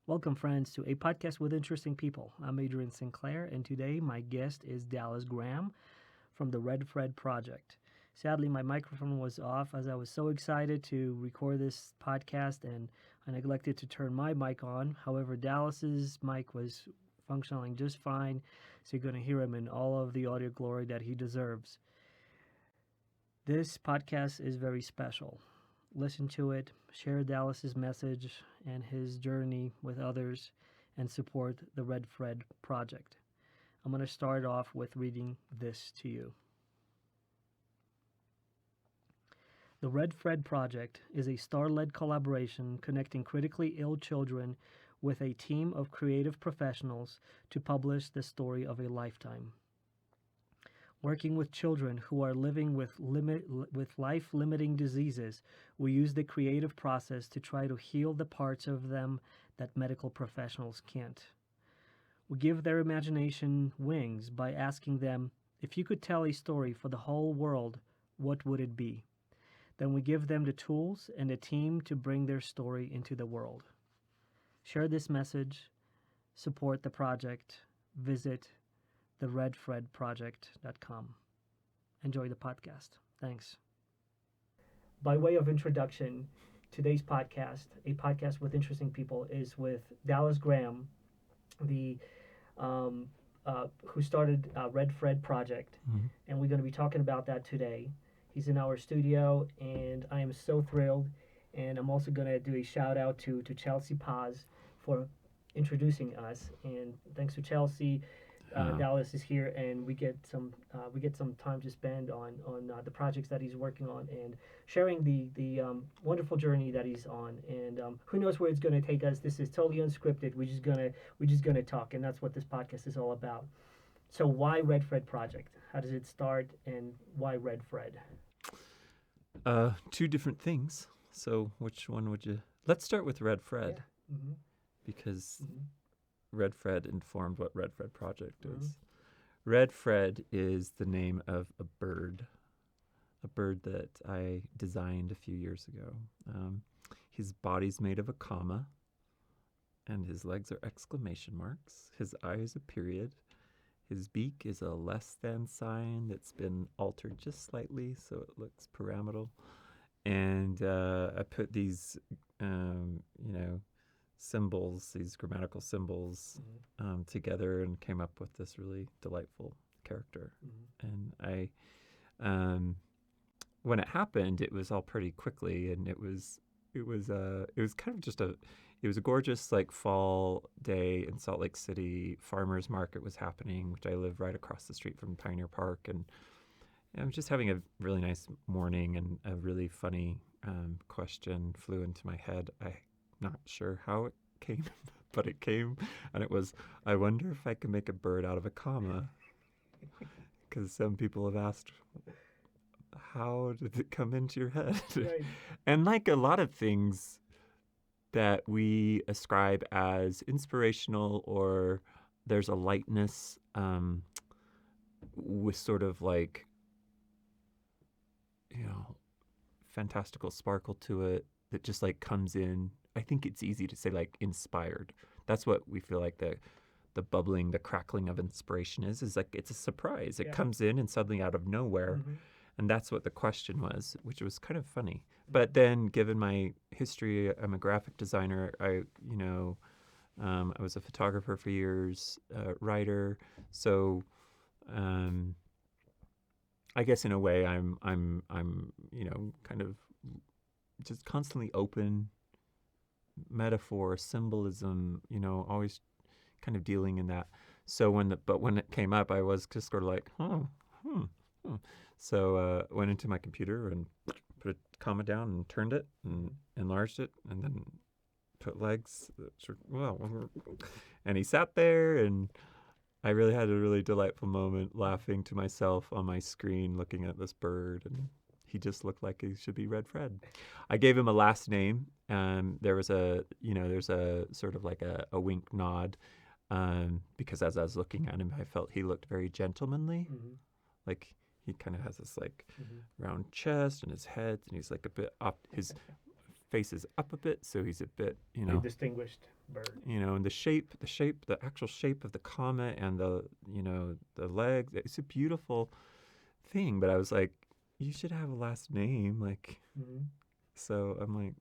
Welcome, friends, to a podcast with interesting people. I'm Adrian Sinclair, and today my guest is Dallas Graham from the Red Fred Project. Sadly, my microphone was off as I was so excited to record this podcast, and I neglected to turn my mic on. However, Dallas's mic was functioning just fine, so you're going to hear him in all of the audio glory that he deserves. This podcast is very special. Listen to it, share Dallas's message and his journey with others, and support the Red Fred Project. I'm going to start off with reading this to you. The Red Fred Project is a star-led collaboration connecting critically ill children with a team of creative professionals to publish the story of a lifetime. Working with children who are living with life-limiting diseases, we use the creative process to try to heal the parts of them that medical professionals can't. We give their imagination wings by asking them, if you could tell a story for the whole world, what would it be? Then we give them the tools and the team to bring their story into the world. Share this message, support the project, visit theredfredproject.com. Enjoy the podcast. Thanks. By way of introduction, today's podcast, a podcast with interesting people, is with Dallas Graham, the who started Red Fred Project, and we're going to be talking about that today. He's in our studio, and I am so thrilled. And I'm also going to do a shout out to Chelsea Paz for introducing us. And thanks to Chelsea, Dallas is here, and we get some time to spend on the projects that he's working on and sharing the wonderful journey that he's on. And who knows where it's going to take us? This is totally unscripted. We're just gonna talk, and that's what this podcast is all about. So why Red Fred Project? How does it start, and why Red Fred? Two different things. So which one would you? Let's start with Red Fred, because Red Fred informed what Red Fred Project is. Red Fred is the name of a bird that I designed a few years ago. His body's made of a comma, and his legs are exclamation marks. His eye is a period. His beak is a less than sign that's been altered just slightly so it looks pyramidal. And I put these, symbols, these grammatical symbols, together and came up with this really delightful character. And I, when it happened, it was all pretty quickly, and it was kind of just it was a gorgeous fall day in Salt Lake City. Farmers market was happening, which I live right across the street from Pioneer Park, and I was just having a really nice morning, and a really funny question flew into my head. I'm not sure how it came, but it came, and it was, I wonder if I can make a bird out of a comma, because some people have asked, how did it come into your head? Right. And like a lot of things that we ascribe as inspirational, or there's a lightness with sort of fantastical sparkle to it that just comes in. I think it's easy to say inspired. That's what we feel like the bubbling, the crackling of inspiration is it's a surprise. It comes in and suddenly out of nowhere. And that's what the question was, which was kind of funny. But then, given my history, I'm a graphic designer. I was a photographer for years, writer. So, I guess in a way, I'm kind of just constantly open, metaphor, symbolism, always kind of dealing in that. So when it came up, I was just sort of So went into my computer and put a comma down and turned it and enlarged it, and then put legs. And he sat there, and I really had a really delightful moment laughing to myself on my screen looking at this bird, and he just looked like he should be Red Fred. I gave him a last name, and there's a sort of a wink nod, because as I was looking at him, I felt he looked very gentlemanly. He kind of has this round chest and his head, and he's a bit up. His faces up a bit, so he's a bit, A distinguished bird. and the actual shape of the comet and the legs. It's a beautiful thing. But I was like, you should have a last name, like. Mm-hmm. So I'm like,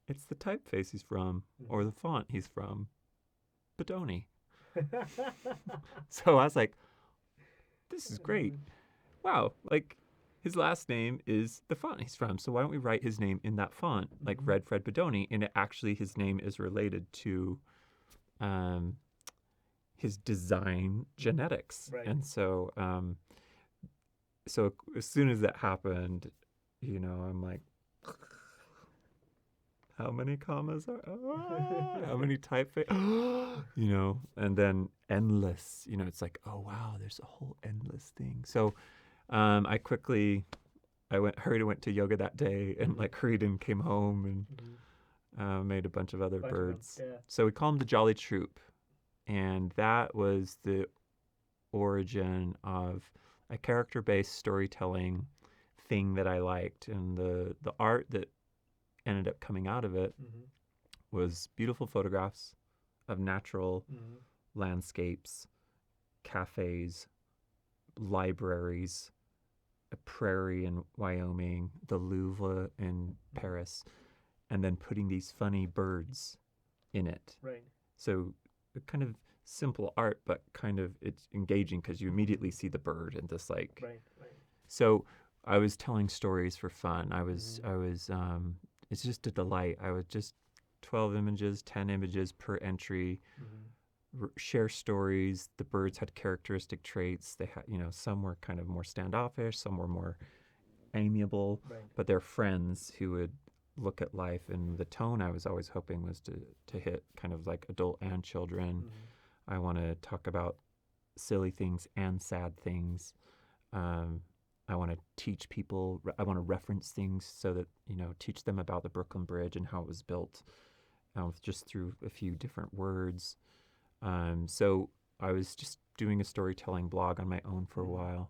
it's the typeface he's from, or the font he's from, Bedoni. So I was like, this is great. Wow, like his last name is the font he's from. So why don't we write his name in that font, like Red Fred Bedoni? And his name is related to his design genetics. Right. And so, so as soon as that happened, I'm like, how many commas are, how many typeface, and then endless, it's like, oh wow, there's a whole endless thing. So I went to yoga that day, and like hurried and came home and made a bunch of other birds. Yeah. So we call them the Jolly Troop, and that was the origin of a character-based storytelling thing that I liked, and the art that ended up coming out of it was beautiful photographs of natural landscapes, cafes, libraries, a prairie in Wyoming, the Louvre in Paris, and then putting these funny birds in it. Right. So kind of simple art, but kind of it's engaging because you immediately see the bird and this like. Right. So I was telling stories for fun. It's just a delight. I would just 12 images, 10 images per entry, share stories. The birds had characteristic traits. They had, some were kind of more standoffish, some were more amiable, but they're friends who would look at life. And the tone I was always hoping was to hit kind of like adult and children. I want to talk about silly things and sad things. I want to teach people, I want to reference things so that, teach them about the Brooklyn Bridge and how it was built just through a few different words. So I was just doing a storytelling blog on my own for a while.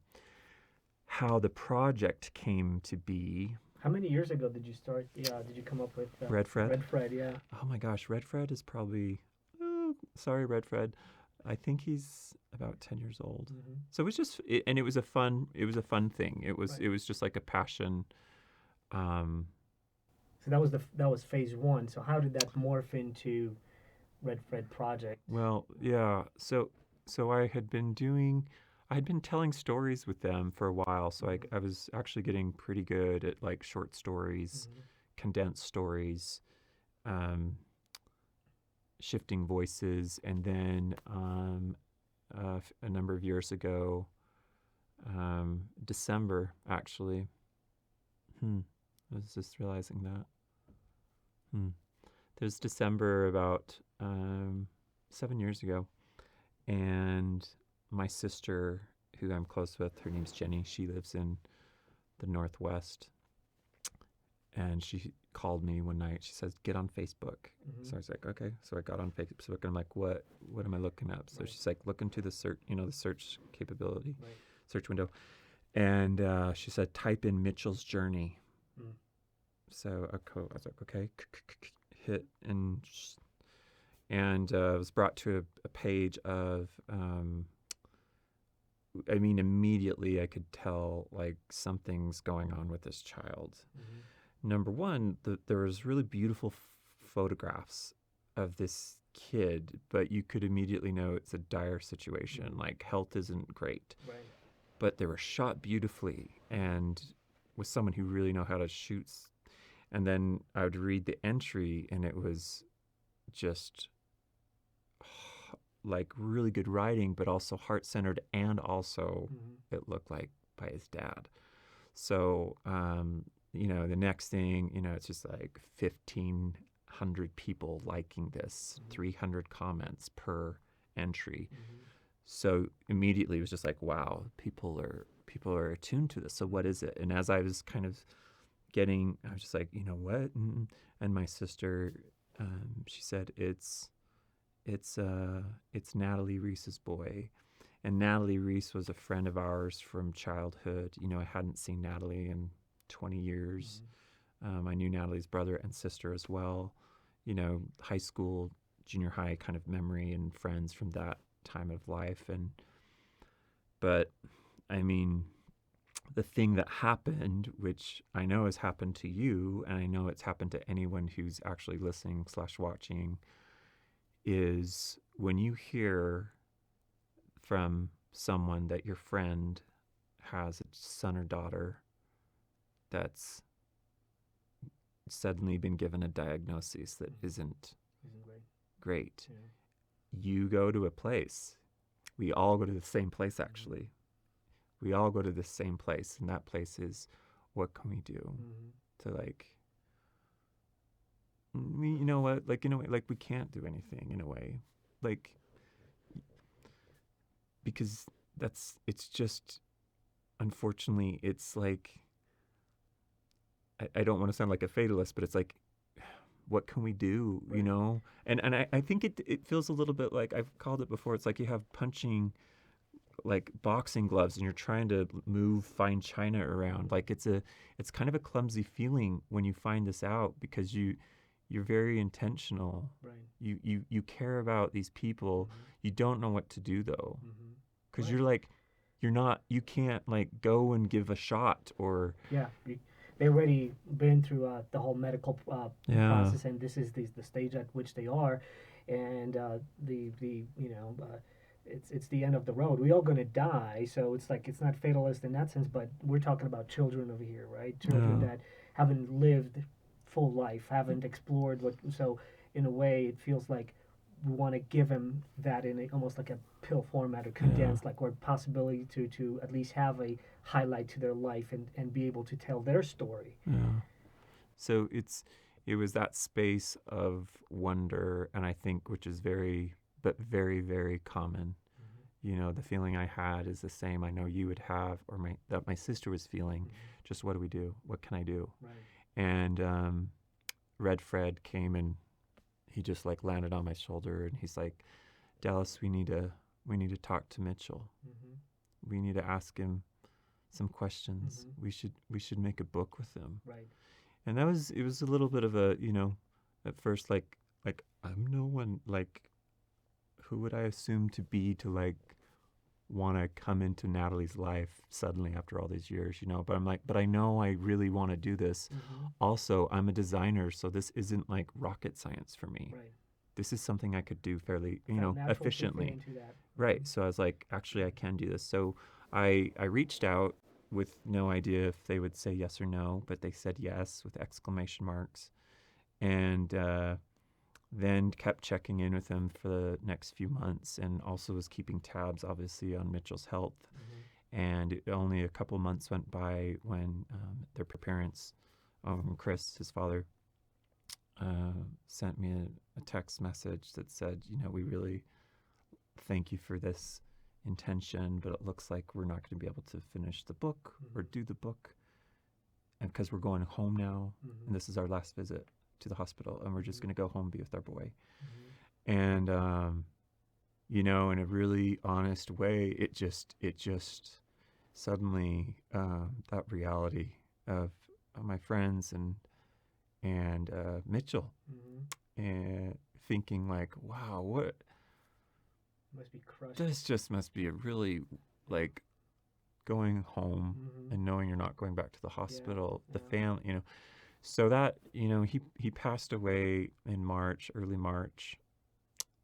How the project came to be. How many years ago did you start? Yeah, did you come up with Red Fred? Red Fred, yeah. Oh my gosh, Red Fred is probably, sorry, Red Fred. I think he's about 10 years old. So it was just, and it was a fun thing. It was just like a passion. So that was phase one. So how did that morph into Red Fred Project? Well, yeah. So I had been telling stories with them for a while. So I was actually getting pretty good at like short stories, condensed stories, shifting voices. And then a number of years ago, December actually, I was just realizing that. There's December about 7 years ago, and my sister, who I'm close with, her name's Jenny, she lives in the Northwest, and she called me one night. She says, get on Facebook. So I was like, okay. So I got on Facebook, and I'm like, what am I looking up? So she's like, look into the search, the search capability, search window. And she said, type in Mitchell's Journey. So I was like, okay, hit, and I was brought to a page of, immediately I could tell like something's going on with this child. Number one, there was really beautiful photographs of this kid, but you could immediately know it's a dire situation, like health isn't great. But they were shot beautifully and with someone who really know how to shoot. And then I would read the entry, and it was just like really good writing, but also heart-centered, and also it looked like by his dad. So, the next thing, it's just like 1,500 people liking this, 300 comments per entry. So immediately it was just like, wow, people are attuned to this. So what is it? And as I was kind of I was just like, what? And my sister, she said, it's Natalie Reese's boy. And Natalie Reese was a friend of ours from childhood. I hadn't seen Natalie in 20 years. I knew Natalie's brother and sister as well. You know, high school, junior high kind of memory and friends from that time of life. But I mean, the thing that happened, which I know has happened to you, and I know it's happened to anyone who's actually listening/watching, is when you hear from someone that your friend has a son or daughter that's suddenly been given a diagnosis that isn't great. Yeah. You go to a place. We all go to the same place, actually. We all go to the same place, and that place is, what can we do to like, you know what, like in a way, like we can't do anything in a way, like, because it's just, unfortunately, it's like, I don't want to sound like a fatalist, but it's like, what can we do, you know? And I think it feels a little bit like, I've called it before, it's like you have punching, like boxing gloves, and you're trying to move fine china around. Like it's kind of a clumsy feeling when you find this out, because you're very intentional. Right. You care about these people. You don't know what to do though, because you're like, you can't like go and give a shot or they've already been through the whole medical process, and this is the stage at which they are, and the it's the end of the road. We're all going to die, so it's like, it's not fatalist in that sense, but we're talking about children over here, right? Children that haven't lived full life, haven't explored what. So in a way, it feels like we want to give them that in almost like a pill format, or condensed, like, or possibility to at least have a highlight to their life, and be able to tell their story. Yeah. So it was that space of wonder, and I think, which is very, very common. You know, the feeling I had is the same I know you would have, or that my sister was feeling. Just, what do we do? What can I do? Right. And Red Fred came, and he just like landed on my shoulder, and he's like, Dallas, we need to talk to Mitchell. We need to ask him some questions. We should make a book with him. Right. And it was a little bit of a, you know, at first, like I'm no one, like, who would I assume to be to like want to come into Natalie's life suddenly after all these years, you know? But I'm like, but I know I really want to do this. Also, I'm a designer, so this isn't like rocket science for me. Right. This is something I could do fairly, efficiently. Right. So I was like, actually, I can do this. So I reached out with no idea if they would say yes or no, but they said yes with exclamation marks. And then kept checking in with him for the next few months, and also was keeping tabs, obviously, on Mitchell's health. And only a couple months went by when their parents, Chris, his father, sent me a text message that said, you know, we really thank you for this intention, but it looks like we're not going to be able to finish the book or do the book, and because we're going home now, and this is our last visit to the hospital, and we're just going to go home and be with our boy. And you know, in a really honest way, it just suddenly, that reality of my friends and Mitchell, and thinking like, wow, what must be crushed. This just must be a really, like, going home and knowing you're not going back to the hospital, the family, you know. So that, you know, he passed away in March, early March.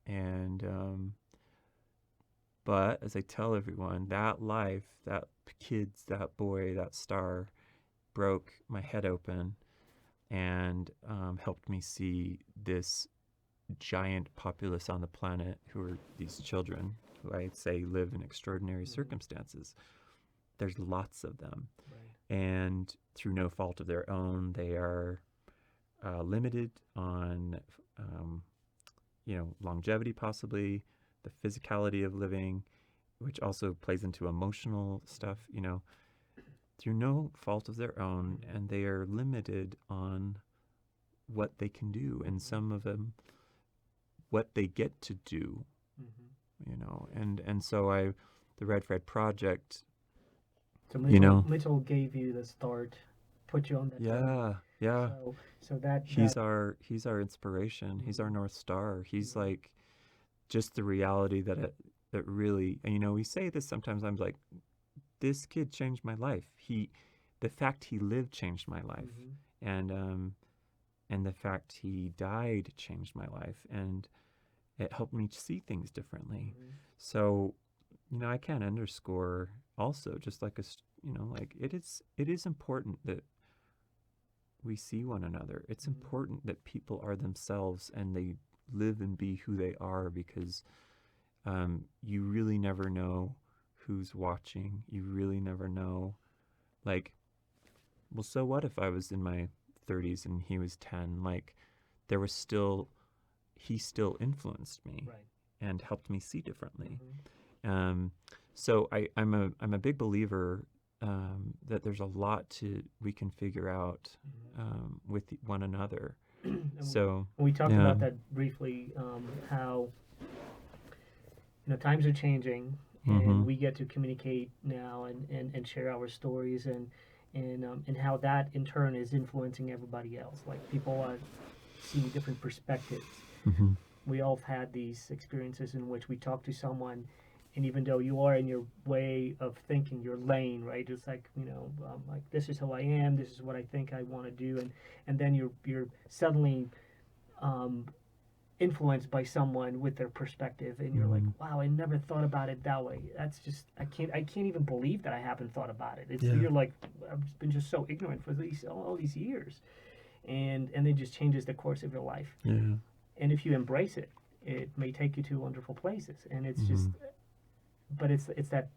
And, but as I tell everyone, that life, that kids, that boy, that star broke my head open, and helped me see this giant populace on the planet who are these children who I'd say live in extraordinary circumstances. There's lots of them. And through no fault of their own, they are limited on, you know, longevity, possibly, the physicality of living, which also plays into emotional stuff, you know, through no fault of their own, and they are limited on what they can do, and some of them, what they get to do, you know, and so the Red Fred Project. So Mitchell, Mitchell gave you the start, put you on that. Yeah. So that He's our inspiration. He's our North Star. He's like just the reality that really, and we say this sometimes. I'm like, this kid changed my life. The fact he lived changed my life, and the fact he died changed my life, and it helped me see things differently. So, I can't underscore also just like like it is important that we see one another. It's important that people are themselves and they live and be who they are, because you really never know who's watching. You really never know. Like, well, so what if I was in my 30s and he was 10? Like, he still influenced me and helped me see differently. So I'm a big believer that there's a lot we can figure out with one another. So we talked about that briefly, how times are changing, and we get to communicate now and share our stories, and how that in turn is influencing everybody else. Like, people are seeing different perspectives. We all have had these experiences in which we talk to someone, and even though you are in your way of thinking, your lane, right? It's like, like, this is who I am, this is what I think I want to do, and then you're suddenly influenced by someone with their perspective, and you're like, wow, I never thought about it that way. That's just, I can't even believe that I haven't thought about it. You're like, I've been just so ignorant for all these years, and it just changes the course of your life. And if you embrace it, it may take you to wonderful places. And it's just, but it's that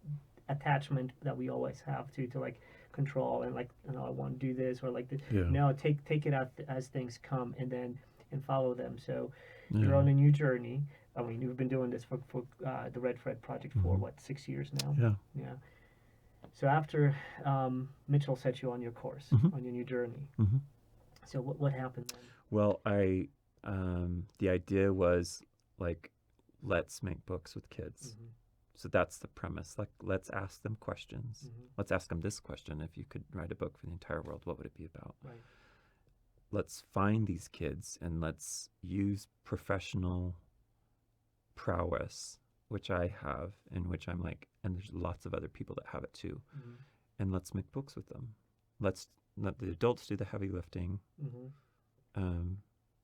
attachment that we always have to like control, and like, I want to do this, or like no, take it out as things come, and follow them. So you're on a new journey. I mean, you've been doing this for the Red Fred Project for 6 years now. Yeah. So after Mitchell set you on your course, on your new journey, so what happened then? Well, the idea was, like, let's make books with kids. So that's the premise. Like, let's ask them questions. Let's ask them this question: if you could write a book for the entire world, what would it be about? Let's find these kids and let's use professional prowess, which I have, and which I'm like, and there's lots of other people that have it too. And let's make books with them. Let's let the adults do the heavy lifting.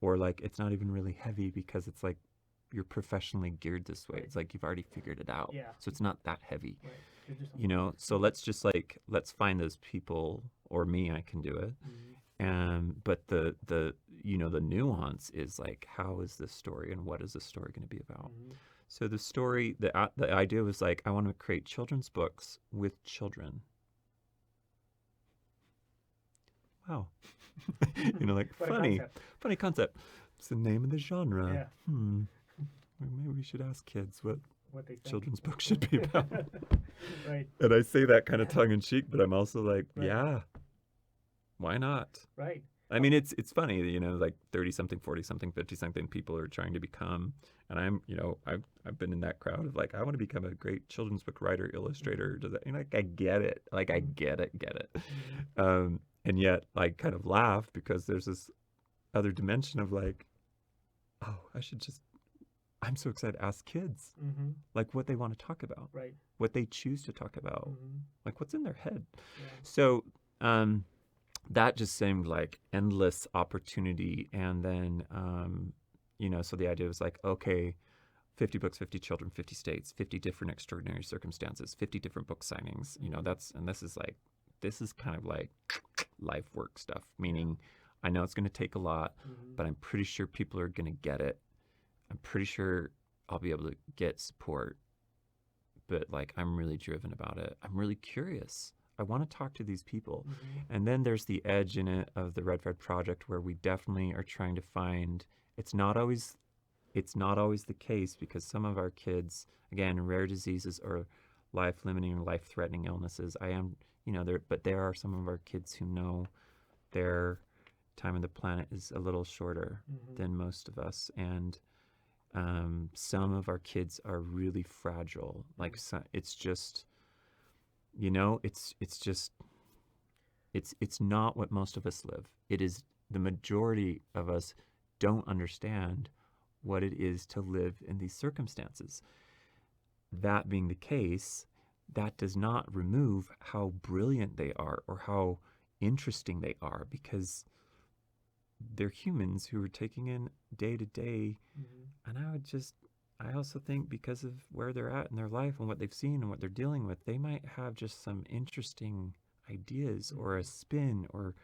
Or, like, it's not even really heavy, because it's like you're professionally geared this way. It's like you've already figured it out. So it's not that heavy. So let's find those people, or me, I can do it. But the nuance is, like, how is this story, and what is this story going to be about? So the story, the idea was, like, I want to create children's books with children. Wow. Like, funny concept. It's the name of the genre. Maybe we should ask kids what they think children's books should be about. And I say that kind of tongue-in-cheek, but I'm also like, yeah, why not? I mean, it's funny, like 30-something, 40-something, 50-something people are trying to become, and I'm, I've been in that crowd of, like, I want to become a great children's book writer, illustrator. Like, I get it. Like, I get it. And yet I kind of laugh, because there's this other dimension of, like, oh, I'm so excited to ask kids, like, what they want to talk about, what they choose to talk about, like, what's in their head. So that just seemed like endless opportunity. And then, so the idea was, like, okay, 50 books, 50 children, 50 states, 50 different extraordinary circumstances, 50 different book signings. This is kind of like life work stuff, meaning I know it's going to take a lot, but I'm pretty sure people are going to get it. I'm pretty sure I'll be able to get support, but, like, I'm really driven about it. I'm really curious. I want to talk to these people. And then there's the edge in it of the Red Fred Project, where we definitely are trying to find, it's not always the case, because some of our kids, again, rare diseases or life-limiting or life-threatening illnesses, but there are some of our kids who know their time on the planet is a little shorter than most of us. And some of our kids are really fragile. Like, it's just, it's not what most of us live. It is the majority of us don't understand what it is to live in these circumstances. That being the case, that does not remove how brilliant they are or how interesting they are, because they're humans who are taking in day to day. And I also think because of where they're at in their life and what they've seen and what they're dealing with, they might have just some interesting ideas or a spin or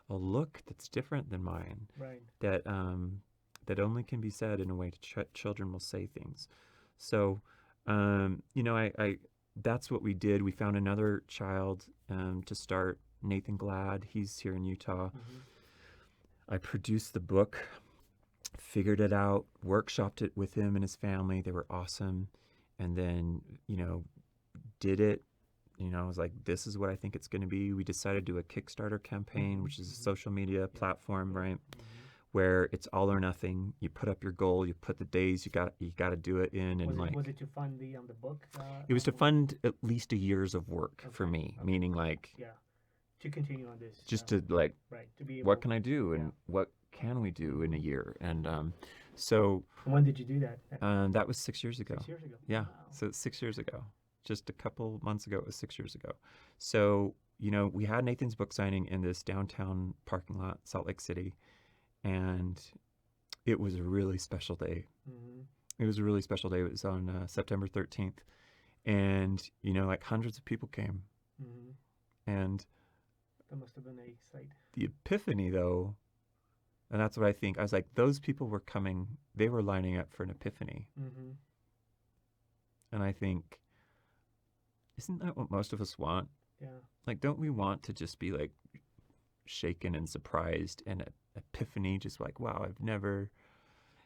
a look that's different than mine. Right. That only can be said in a way children will say things. So, I that's what we did. We found another child to start, Nathan Glad. He's here in Utah. I produced the book, figured it out, workshopped it with him and his family. They were awesome. And then, did it. I was like, this is what I think it's going to be. We decided to do a Kickstarter campaign, which is a social media platform, right? Where it's all or nothing. You put up your goal, you put the days you got to do it in, and was it to fund the book? It was to fund at least a year's of work for me, meaning to continue on this. Just to right, to be able, what can I do and what can we do in a year? And so. When did you do that? That was 6 years ago. 6 years ago. Yeah, Wow. so 6 years ago. Just a couple months ago, it was 6 years ago. So we had Nathan's book signing in this downtown parking lot, Salt Lake City. And it was a really special day. It was a really special day. It was on September 13th. And, hundreds of people came. And that must have been a sight. The epiphany, though, and that's what I think. I was like, those people were coming. They were lining up for an epiphany. And I think, isn't that what most of us want? Yeah. Don't we want to just be shaken and surprised and epiphany, just wow, I've never.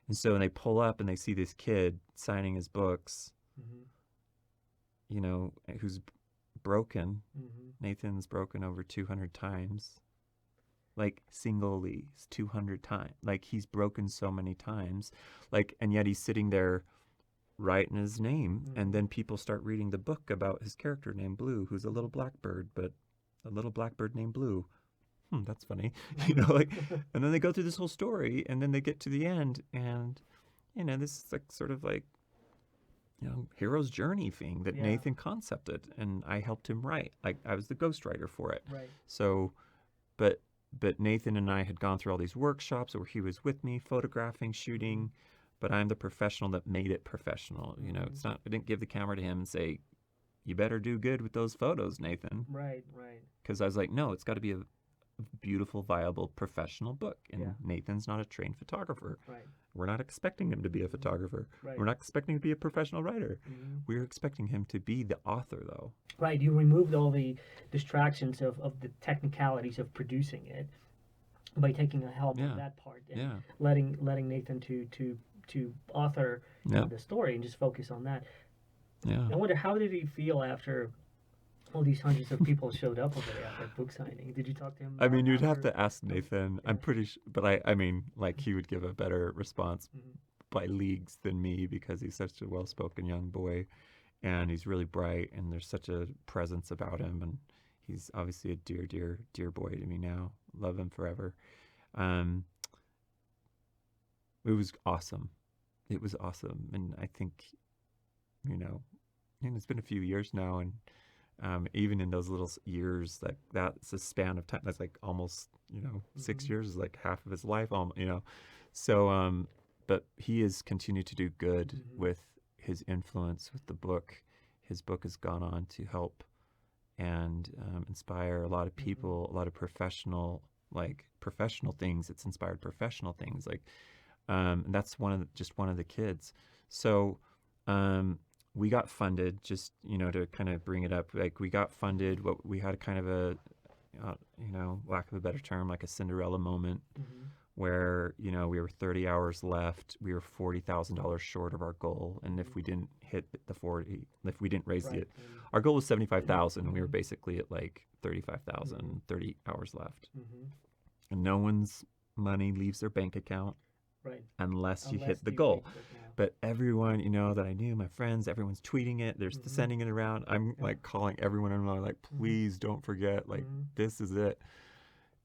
And so when they pull up and they see this kid signing his books, who's broken. Nathan's broken over 200 times, singly 200 times. He's broken so many times, and yet he's sitting there writing his name. And then people start reading the book about his character named Blue, who's a little blackbird, but a little blackbird named Blue. That's funny, and then they go through this whole story, and then they get to the end, and this is sort of hero's journey thing that Nathan concepted, and I helped him write. I was the ghostwriter for it. Right. So, but Nathan and I had gone through all these workshops where he was with me, photographing, shooting, but I'm the professional that made it professional. It's not. I didn't give the camera to him and say, "You better do good with those photos, Nathan." Right. Because I was like, no, it's got to be a beautiful, viable, professional book. And Nathan's not a trained photographer. Right. We're not expecting him to be a photographer. Right. We're not expecting him to be a professional writer. We're expecting him to be the author, though. Right. You removed all the distractions of the technicalities of producing it by taking a help on that part and letting Nathan to author the story and just focus on that. Yeah. I wonder, how did he feel after all these hundreds of people showed up over there at that book signing? Did you talk to him? I mean, you'd have to ask Nathan. I'm pretty sure, but I mean, he would give a better response by leagues than me, because he's such a well-spoken young boy, and he's really bright, and there's such a presence about him, and he's obviously a dear, dear, dear boy to me now. Love him forever. It was awesome. It was awesome, and I think, and it's been a few years now, and even in those little years, that's a span of time. That's almost, 6 years is half of his life, So, but he has continued to do good with his influence with the book. His book has gone on to help and inspire a lot of people, a lot of professional things. It's inspired professional things. And that's one of the kids. So, we got funded, just, to kind of bring it up. We got funded. We had kind of a, lack of a better term, a Cinderella moment, where, we were 30 hours left. We were $40,000 short of our goal. And if we didn't hit the 40, if we didn't raise it, our goal was 75,000. And we were basically at 35,000, 30 hours left. And no one's money leaves their bank account unless you hit the goal. But everyone, that I knew, my friends, everyone's tweeting it. They're sending it around. I'm calling everyone, and I'm please don't forget. This is it.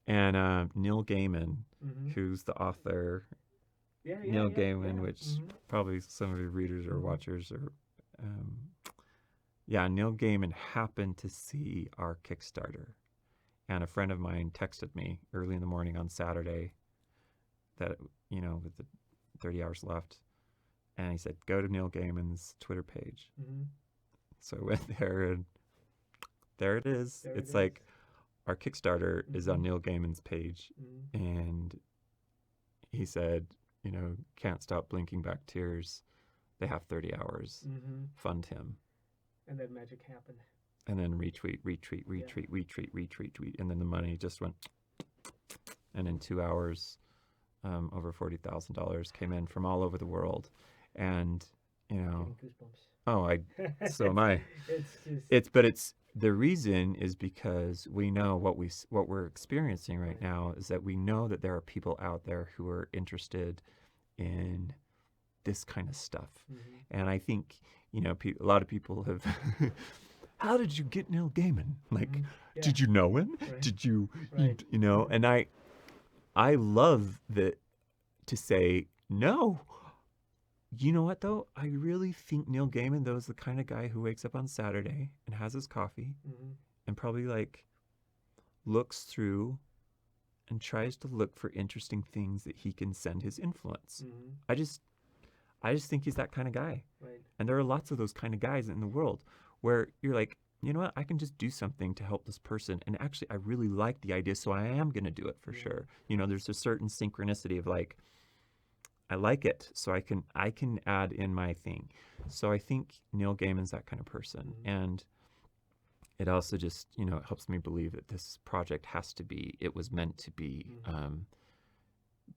And Neil Gaiman, Mm-hmm. who's the author, Yeah, yeah, Neil yeah, Gaiman, yeah. which Mm-hmm. probably some of your readers or Mm-hmm. watchers are. Um, yeah, Neil Gaiman happened to see our Kickstarter, and a friend of mine texted me early in the morning on Saturday that with the 30 hours left, and he said, "Go to Neil Gaiman's Twitter page." Mm-hmm. So I went there, and there it is. There it It's is. like our Kickstarter is Mm-hmm. on Neil Gaiman's page, Mm-hmm. and he said, "Can't stop blinking back tears. They have 30 hours. Mm-hmm. Fund him." And then magic happened. And then retweet, retweet, Yeah. retweet, retweet, retweet, tweet, and then the money just went. And in 2 hours, over $40,000 came in from all over the world, and Getting goosebumps. oh, so am I. It's just. It's the reason is because we know what we're experiencing right now is that we know that there are people out there who are interested in this kind of stuff, Mm-hmm. and I think a lot of people have. How did you get Neil Gaiman? Like, Yeah. did you know him? Right. Did you, Right. And I love that to say no. You know what though? I really think Neil Gaiman though is the kind of guy who wakes up on Saturday and has his coffee and probably like looks through and tries to look for interesting things that he can send his influence. I just think he's that kind of guy. Right. And there are lots of those kind of guys in the world where you're like, you know what? I can just do something to help this person. And actually, I really like the idea, so I am going to do it for sure. There's a certain synchronicity of like, I like it, so I can add in my thing. So I think Neil Gaiman's that kind of person. And it also just, it helps me believe that this project it was meant to be,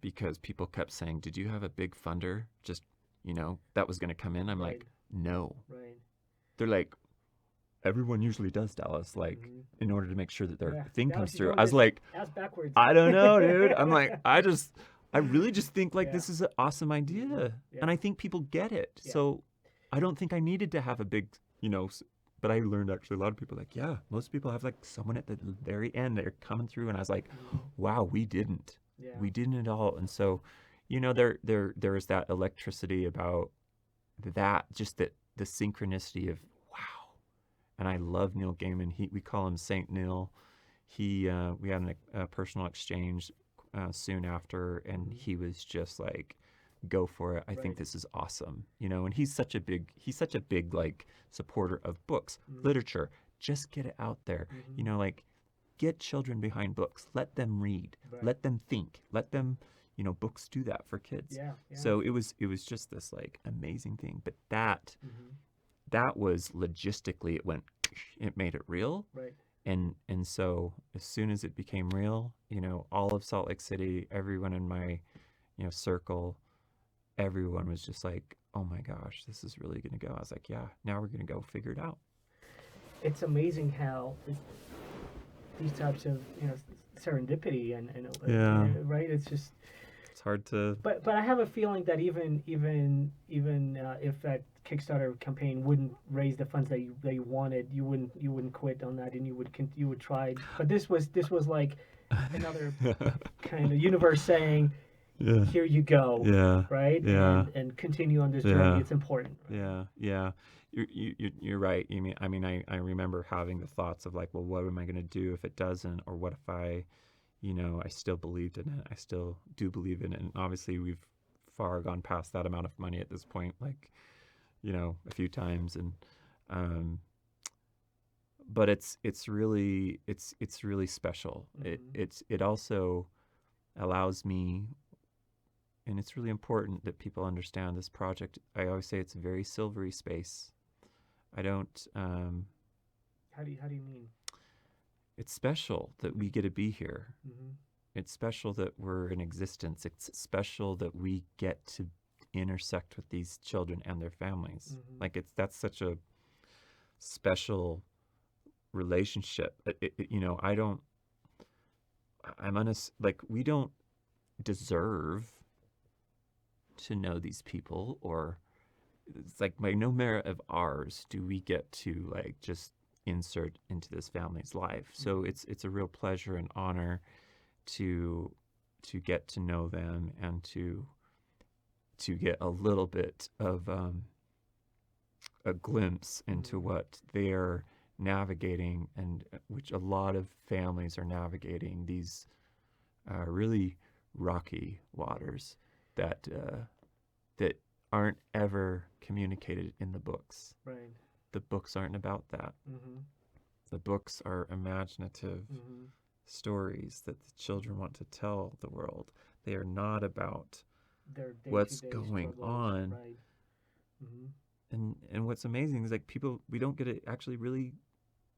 because people kept saying, did you have a big funder just, that was going to come in? I'm like, no. Right. They're like, everyone usually does, Dallas, like, in order to make sure that their thing comes through. I was like, ass backwards. I don't know, dude. I'm like, I really just think like this is an awesome idea. And I think people get it. So I don't think I needed to have a big, but I learned actually a lot of people like, yeah, most people have like someone at the very end that are coming through. And I was like, wow, we didn't. Yeah. We didn't at all. And so, there is that electricity about that, just that the synchronicity of wow. And I love Neil Gaiman. We call him Saint Neil. We had a personal exchange soon after, and he was just like, go for it. I think this is awesome. And he's such a big like supporter of books, literature. Just get it out there. Like get children behind books. Let them read. Let them think. Let them, books do that for kids. Yeah. So it was just this like amazing thing. But that was logistically, it made it real. Right. And so as soon as it became real, all of Salt Lake City, everyone in my, circle, everyone was just like, oh my gosh, this is really going to go. I was like, yeah, now we're going to go figure it out. It's amazing how these types of, serendipity and right? It's just, it's hard to. But I have a feeling that even if that Kickstarter campaign wouldn't raise the funds that you wanted, you wouldn't quit on that, and you would try. But this was like another kind of universe saying, here you go, right? And continue on this journey. It's important. Right? Yeah. You're right. I remember having the thoughts of like, well, what am I going to do if it doesn't, or what if I still believed in it. I still do believe in it. And obviously we've far gone past that amount of money at this point, like, a few times. And, but it's really special. It also allows me, and it's really important that people understand this project. I always say it's a very silvery space. I don't, How do you mean? It's special that we get to be here. It's special that we're in existence. It's special that we get to intersect with these children and their families. Like that's such a special relationship. We don't deserve to know these people, or it's like by no merit of ours do we get to like just insert into this family's life. So it's a real pleasure and honor to get to know them and to get a little bit of a glimpse into what they're navigating, and which a lot of families are navigating, these really rocky waters that that aren't ever communicated in the books. Right. The books aren't about that. The books are imaginative stories that the children want to tell the world. They are not about Their what's day-to-day going struggles. on. Right. And what's amazing is like we don't get to actually really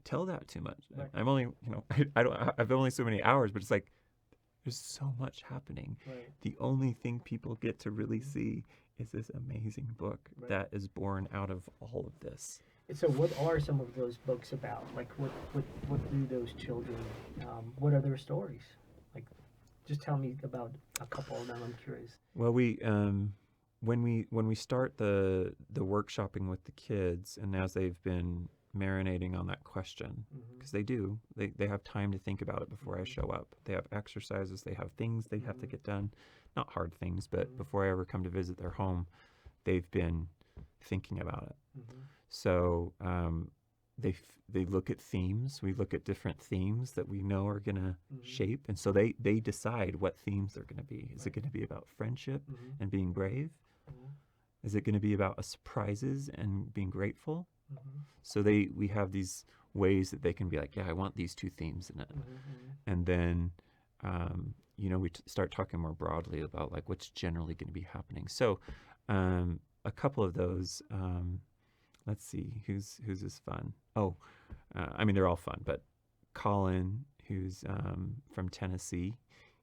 tell that too much. Right. I'm only, I've only so many hours, but it's like there's so much happening. Right. The only thing people get to really see is this amazing book that is born out of all of this. So what are some of those books about? Like what do those children, what are their stories? Like, just tell me about a couple of them. I'm curious. Well, when we start the workshopping with the kids, and as they've been marinating on that question, because they have time to think about it before I show up. They have exercises, they have things they have to get done, not hard things, but before I ever come to visit their home, they've been thinking about it. So they look at themes. We look at different themes that we know are going to shape, and so they decide what themes they're going to be. Is it going to be about friendship and being brave? Is it going to be about surprises and being grateful? So we have these ways that they can be like, yeah, I want these two themes in it. And then, we start talking more broadly about like what's generally going to be happening. So a couple of those, let's see, who's is fun. Oh, they're all fun, but Colin, who's from Tennessee,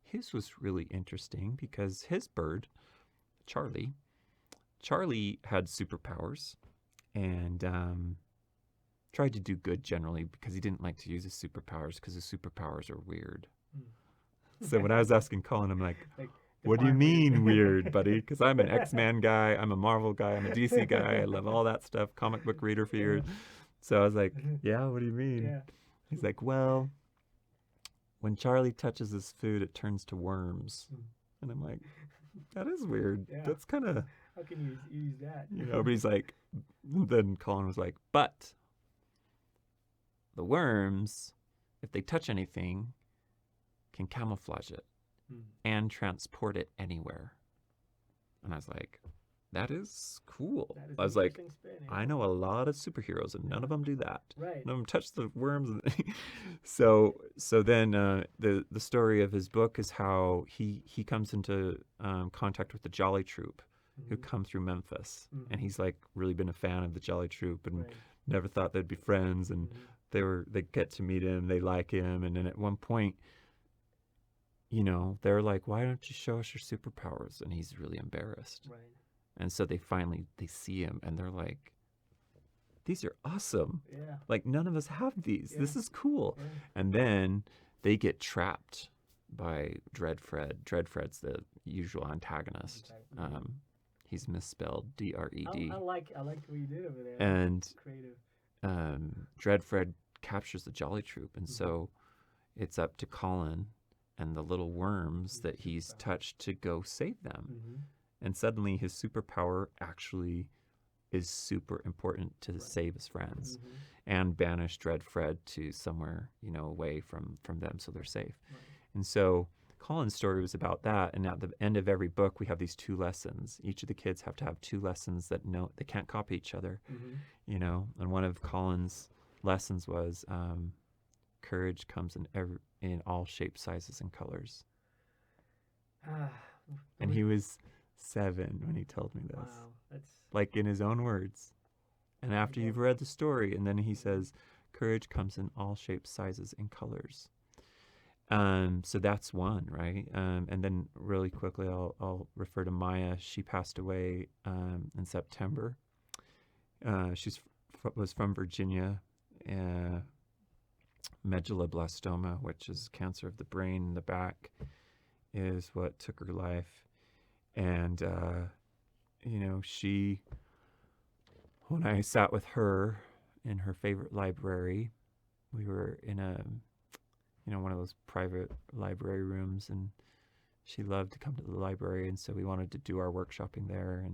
his was really interesting because his bird, Charlie had superpowers and tried to do good generally because he didn't like to use his superpowers because his superpowers are weird. So when I was asking Colin, I'm like what do you mean weird, buddy? Because I'm an X-Men guy, I'm a Marvel guy, I'm a DC guy, I love all that stuff, comic book reader for years. So I was like, yeah, what do you mean? Yeah. He's like, well, when Charlie touches his food, it turns to worms. And I'm like, that is weird. Yeah. That's kind of... How can you use that? But he's like, then Colin was like, but the worms, if they touch anything, can camouflage it and transport it anywhere. And I was like, that is cool. I was like, I know a lot of superheroes and none of them do that. Right. None of them touch the worms. So then the story of his book is how he comes into contact with the Jolly Troop who come through Memphis. And he's like really been a fan of the Jolly Troop and never thought they'd be friends. And they get to meet him, they like him. And then at one point, they're like, why don't you show us your superpowers? And he's really embarrassed. Right. And so they see him and they're like, these are awesome. Yeah. Like none of us have these. Yeah. This is cool. Yeah. And then they get trapped by Dreadfred. Dreadfred's the usual antagonist. He's misspelled D-R-E-D. I liked what you did over there. And creative. Dreadfred captures the Jolly Troop. And so it's up to Colin and the little worms that he's touched to go save them. And suddenly his superpower actually is super important to save his friends and banish Dreadfred to somewhere, away from them so they're safe. Right. And so Colin's story was about that. And at the end of every book, we have these 2 lessons. Each of the kids have to have 2 lessons that they can't copy each other, And one of Colin's lessons was courage comes in all shapes, sizes, and colors. And he was 7 when he told me this. Wow, that's like in his own words. And after you've read the story, and then he says, courage comes in all shapes, sizes, and colors. So that's one, right? And then really quickly, I'll refer to Maya. She passed away in September. She was from Virginia. Medulloblastoma, which is cancer of the brain in the back, is what took her life. And, when I sat with her in her favorite library, we were in one of those private library rooms, and she loved to come to the library, and so we wanted to do our workshopping there.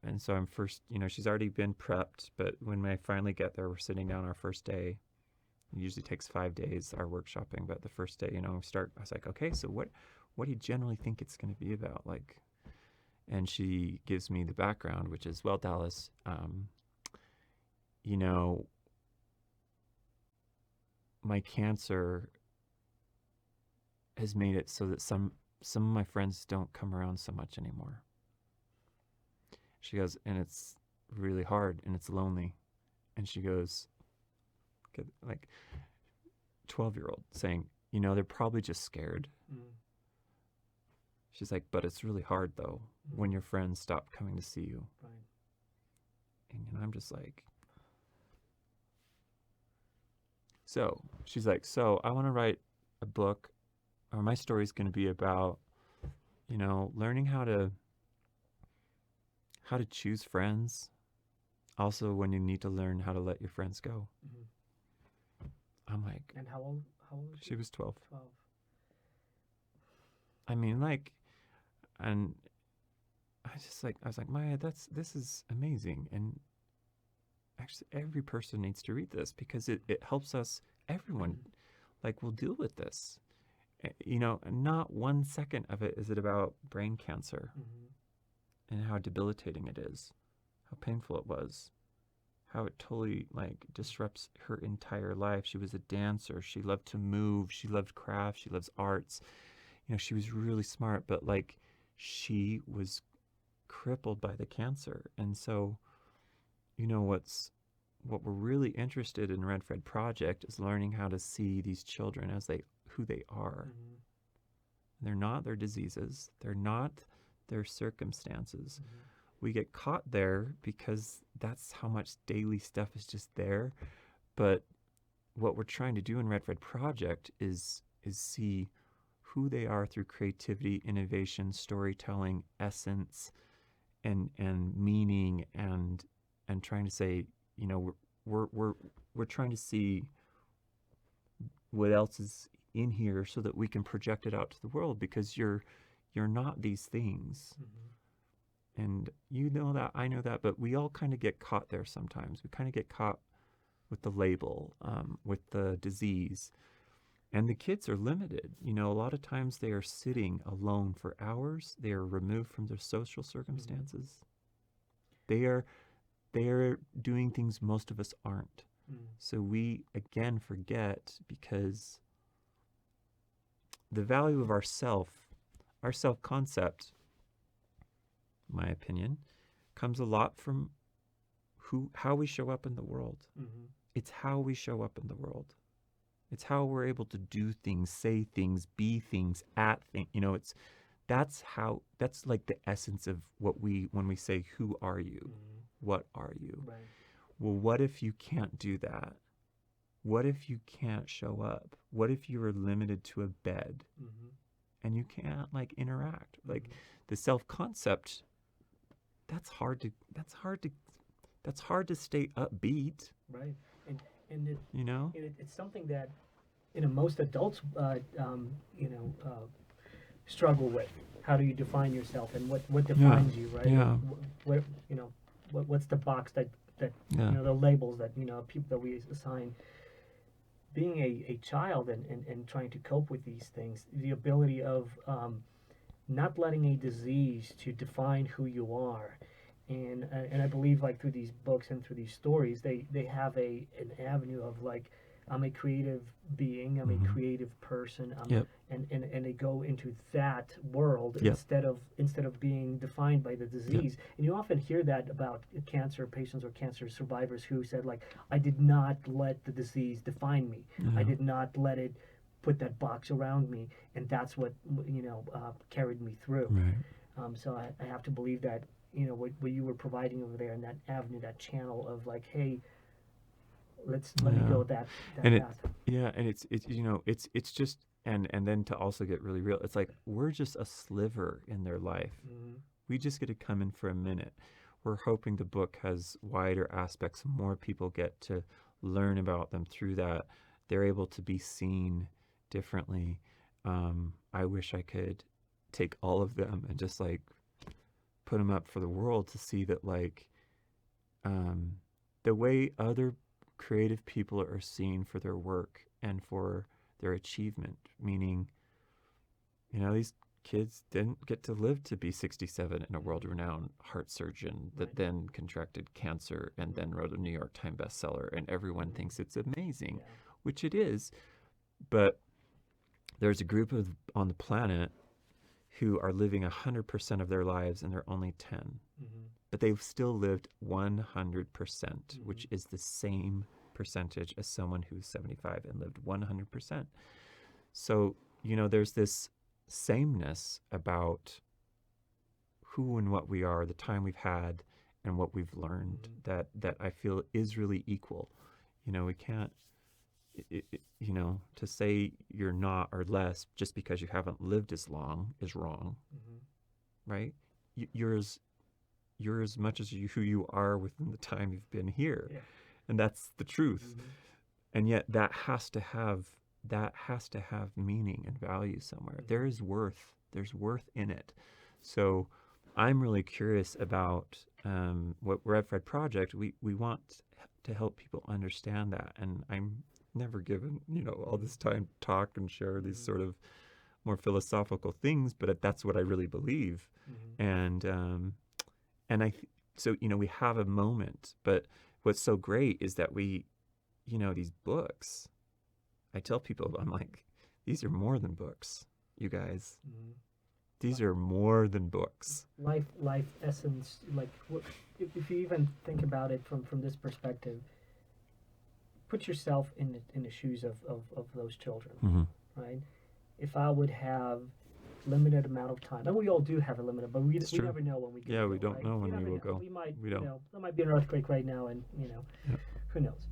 And so I'm first, she's already been prepped, but when I finally get there, we're sitting down our first day. It usually takes 5 days, our workshopping, but the first day, I was like, okay, so what do you generally think it's going to be about? Like, and she gives me the background, which is, well, Dallas, my cancer has made it so that some of my friends don't come around so much anymore. She goes, and it's really hard and it's lonely. And she goes, like 12-year-old saying, they're probably just scared. She's like, but it's really hard though when your friends stop coming to see you. Right. And I'm just like, so she's like, so I want to write a book, or my story's going to be about, learning how to choose friends. Also, when you need to learn how to let your friends go. I'm like, and how old was she? She was 12. 12. I mean, like, and I was like, Maya, this is amazing. And actually, every person needs to read this because it helps us, everyone, like, will deal with this. Not 1 second of it is it about brain cancer and how debilitating it is, how painful it was, how it totally, like, disrupts her entire life. She was a dancer. She loved to move. She loved craft. She loves arts. She was really smart, but, like, she was crippled by the cancer. And so, what we're really interested in Red Fred Project is learning how to see these children as who they are. They're not their diseases. They're not their circumstances. We get caught there because that's how much daily stuff is just there. But what we're trying to do in Red Fred Project is see who they are through creativity, innovation, storytelling, essence, and meaning, and trying to say, we're trying to see what else is in here so that we can project it out to the world, because you're not these things. And that, I know that, but we all kind of get caught there sometimes. We kind of get caught with the label, with the disease. And the kids are limited. A lot of times they are sitting alone for hours. They are removed from their social circumstances. They are doing things most of us aren't. So we, again, forget, because the value of our self-concept, my opinion, comes a lot from how we show up in the world. It's how we show up in the world. It's how we're able to do things, say things, be things, act things. That's like the essence of when we say, who are you? What are you? Right. Well, what if you can't do that? What if you can't show up? What if you are limited to a bed and you can't, like, interact? Like, the self-concept, that's hard to stay upbeat. Right. And it, You know? it's something that, most adults, struggle with. How do you define yourself, and what defines you, right? Yeah. What's the box that Yeah. the labels that people that we assign. Being a child and trying to cope with these things, the ability of not letting a disease to define who you are, and I believe, like, through these books and through these stories, they have an avenue of, like, I'm a creative being, I'm a creative person, Yep. and they go into that world Yep. instead of being defined by the disease. And you often hear that about cancer patients or cancer survivors who said, like, I did not let the disease define me. I did not let it put that box around me, and that's what carried me through. Right. So I have to believe that what you were providing over there, in that avenue, that channel of, like, hey, let me go that And path. And it's just, and then to also get really real, it's like we're just a sliver in their life. We just get to come in for a minute. We're hoping the book has wider aspects, more people get to learn about them through that. They're able to be seen differently. I wish I could take all of them and just like put them up for the world to see that like the way other creative people are seen for their work and for their achievement, meaning, these kids didn't get to live to be 67 and a world-renowned heart surgeon that then contracted cancer and then wrote a New York Times bestseller, and everyone thinks it's amazing, which it is. But there's a group on the planet who are living 100% of their lives and they're only 10. But they've still lived 100%, which is the same percentage as someone who's 75 and lived 100%. So, there's this sameness about who and what we are, the time we've had, and what we've learned that I feel is really equal. We can't, to say you're not or less just because you haven't lived as long is wrong, right? You're as much as who you are within the time you've been here, and that's the truth. And yet that has to have meaning and value somewhere. There's worth in it. So I'm really curious about what Red Fred Project. We want to help people understand that, and I'm never given all this time to talk and share these sort of more philosophical things, but that's what I really believe. And so we have a moment, but what's so great is that we these books, I tell people, I'm like, these are more than books, you guys. These are more than books. Life essence. Like, if you even think about it from this perspective, put yourself in the shoes of those children, right? If I would have limited amount of time, and we all do have a limit, but we never know when we can. Yeah, we don't know when we will go. We might, we don't. There might be an earthquake right now, and who knows.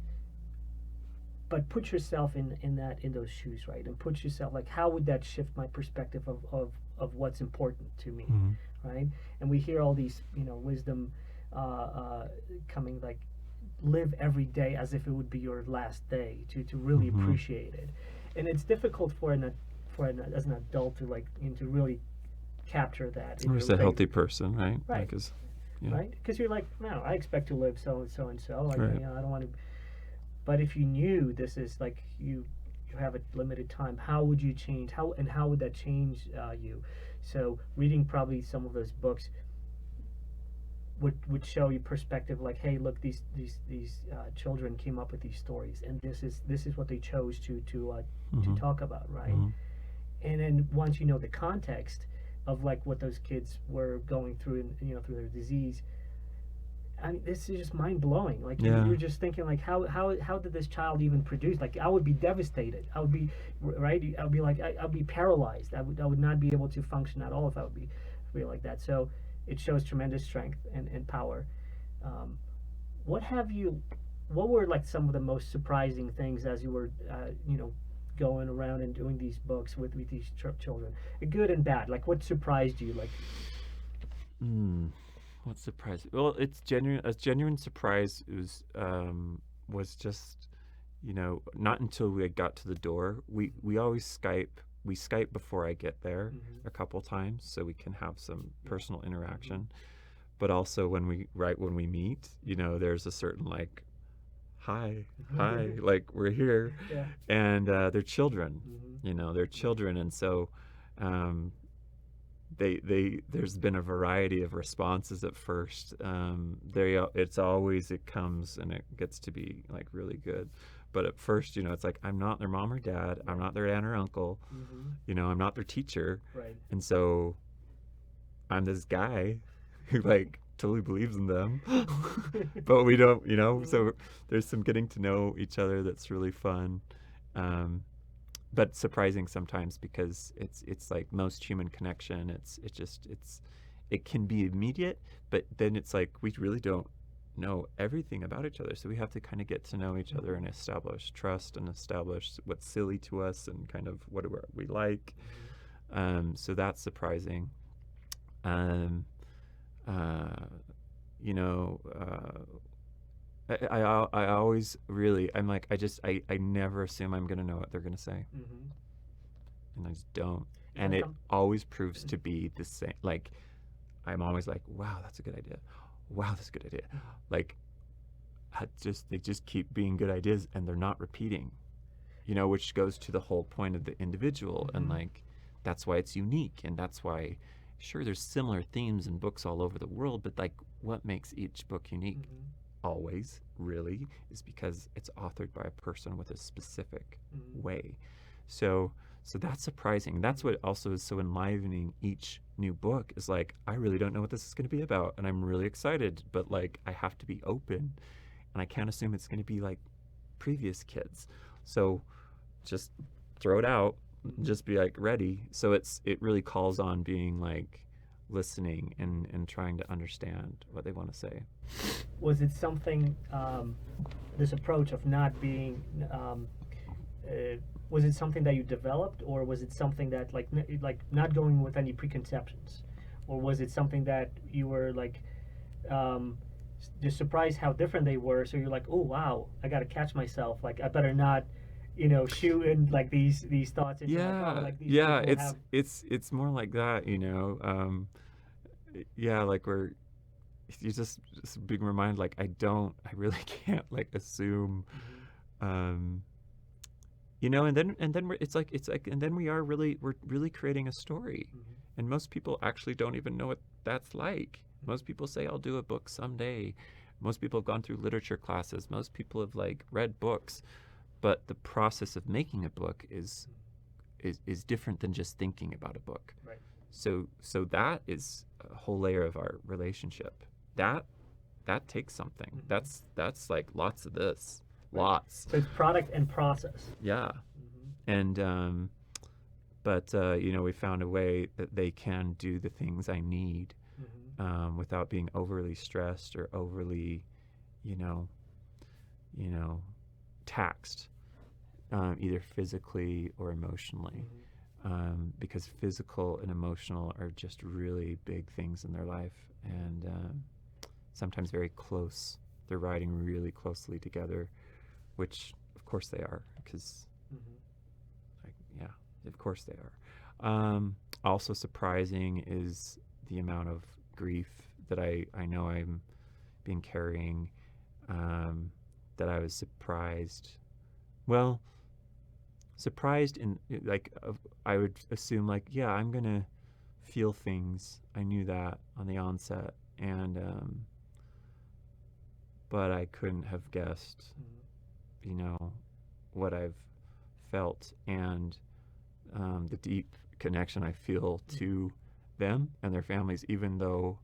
But put yourself in those shoes, right? And put yourself, like, how would that shift my perspective of what's important to me, right? And we hear all these, wisdom coming, like, live every day as if it would be your last day, to really appreciate it. And it's difficult for as an adult to to really capture that. Or as a healthy person, right? Right. Right? Because you're like, no, I expect to live so and so and so. Like, I don't want to. But if you knew this is like you have a limited time, how would you change? How would that change you? So reading probably some of those books would show you perspective, like, hey, look, these children came up with these stories, and this is what they chose to talk about, right? And then once you know the context of like what those kids were going through, and through their disease, I mean, this is just mind blowing. Like, you're just thinking, like, how did this child even produce? Like, I would be devastated. I would be right. I would be like, I'd be paralyzed. I would not be able to function at all if I would be like that. So it shows tremendous strength and power. What were like some of the most surprising things as you were, going around and doing these books with these children, good and bad? Like, what surprised you? Like, what surprised? Well, it's genuine. A genuine surprise was just, not until we got to the door. We always Skype. We Skype before I get there a couple times so we can have some personal interaction. But also when we meet, there's a certain like, hi, like, we're here, and they're children, they're children, and so there's been a variety of responses at first. It comes and it gets to be like really good. But at first, it's like, I'm not their mom or dad. I'm not their aunt or uncle. I'm not their teacher. Right. And so I'm this guy who like totally believes in them, but we don't, so there's some getting to know each other that's really fun. But surprising sometimes, because it's like most human connection. It can be immediate, but then it's like we really don't know everything about each other, so we have to kind of get to know each other and establish trust and establish what's silly to us and kind of what we like. So that's surprising. I always really, I'm like, I never assume I'm gonna know what they're gonna say. and I just don't. Is And that it always proves to be the same. Like, I'm always like, wow, that's a good idea. Wow, that's a good idea. Like, they just keep being good ideas, and they're not repeating, which goes to the whole point of the individual. And like, that's why it's unique. And that's why, sure, there's similar themes in books all over the world, but like, what makes each book unique always really is because it's authored by a person with a specific way. So that's surprising. That's what also is so enlivening each new book, is like, I really don't know what this is going to be about, and I'm really excited, but like, I have to be open, and I can't assume it's going to be like previous kids. So just throw it out, just be like ready. So it really calls on being like listening and trying to understand what they want to say. Was it something, this approach of not being, was it something that you developed, or was it something that like not going with any preconceptions, or was it something that you were like just surprised how different they were, so you're like, oh wow, I gotta catch myself, like I better not shoot in like these thoughts into these people it's more like that, yeah, like we're you just a big reminder, like I really can't like assume, and then we're really creating a story, and most people actually don't even know what that's like. Most people say, I'll do a book someday. Most people have gone through literature classes. Most people have like read books, but the process of making a book is different than just thinking about a book. Right. So that is a whole layer of our relationship. That takes something. That's like lots of this. Right. Lots. So it's product and process. Yeah. And but we found a way that they can do the things I need without being overly stressed or overly, taxed, either physically or emotionally, because physical and emotional are just really big things in their life, and sometimes very close. They're riding really closely together, which of course they are, because of course they are. Also surprising is the amount of grief that I know I'm been carrying, that I was surprised in, like, I would assume like, yeah, I'm gonna feel things. I knew that on the onset, and but I couldn't have guessed what I've felt, and the deep connection I feel to them and their families, even though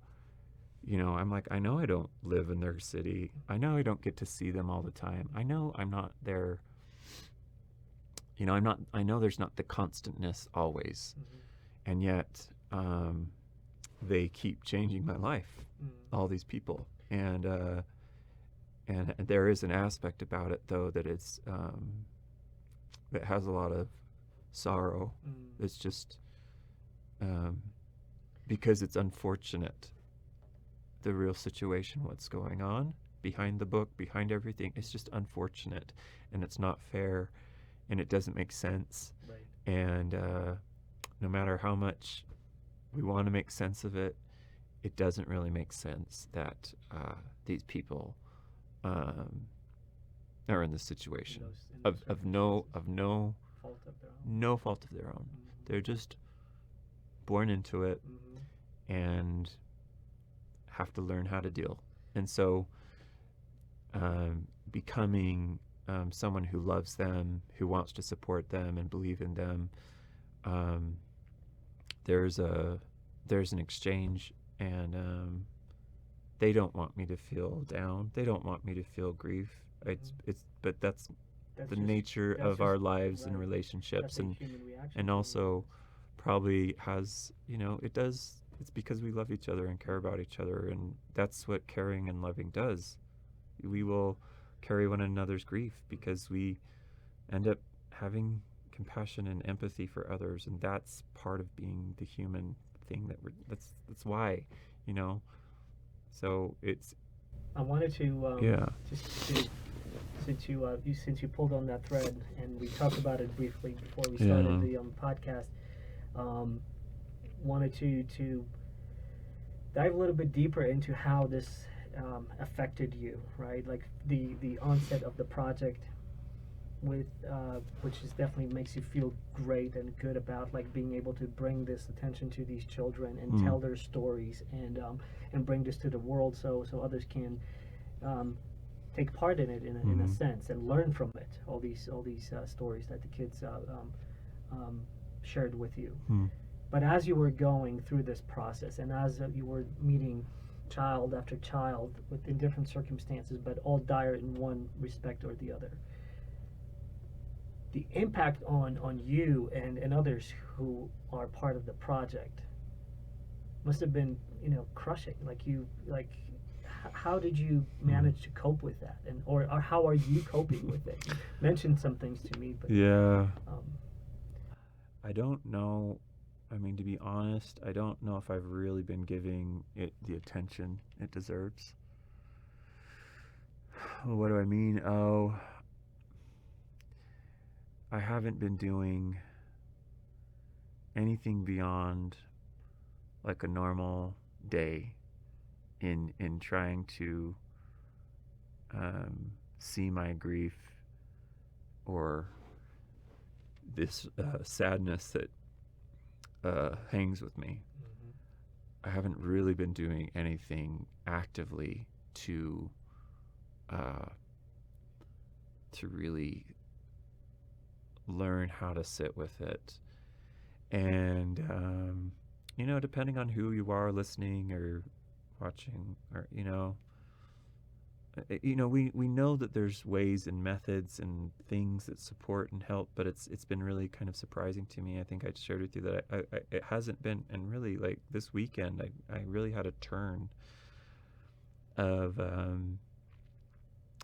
I'm like, I know I don't live in their city. I know I don't get to see them all the time. I know I'm not there. I know there's not the constantness always. And yet they keep changing my life, all these people. And there is an aspect about it, though, that it's that has a lot of sorrow. It's just because it's unfortunate, the real situation, what's going on behind the book, behind everything. It's just unfortunate, and it's not fair, and it doesn't make sense. Right. And no matter how much we want to make sense of it, it doesn't really make sense that these people are in this situation of no fault of their own. They're just born into it and have to learn how to deal. And so becoming someone who loves them, who wants to support them and believe in them, there's an exchange, and they don't want me to feel down. They don't want me to feel grief. But that's the nature of our lives and relationships, and also probably has, it's because we love each other and care about each other, and that's what caring and loving does. We will carry one another's grief because we end up having compassion and empathy for others, and that's part of being the human thing that's why, so it's. I wanted to just to since you pulled on that thread, and we talked about it briefly before we started Yeah. the podcast, um, wanted to dive a little bit deeper into how this affected you, right? Like the onset of the project with which is definitely makes you feel great and good about like being able to bring this attention to these children and Mm. tell their stories and bring this to the world so others can um, take part in it in a Mm. sense and learn from it. All these stories that the kids um, shared with you. Mm. But as you were going through this process, and as you were meeting child after child within different circumstances, but all dire in one respect or the other, the impact on you and others who are part of the project must have been crushing. How did you manage to cope with that, and or how are you coping with it? You mentioned some things to me, but Yeah. um, I don't know. I mean, to be honest, I don't know if I've really been giving it the attention it deserves. What do I mean? Oh, I haven't been doing anything beyond like a normal day in trying to see my grief or this sadness that hangs with me. mhm, I haven't really been doing anything actively to uh, to really learn how to sit with it. And depending on who you are listening or watching, or we know that there's ways and methods and things that support and help, but it's been really kind of surprising to me. I think I shared with you that it hasn't been, and really like this weekend, I really had a turn of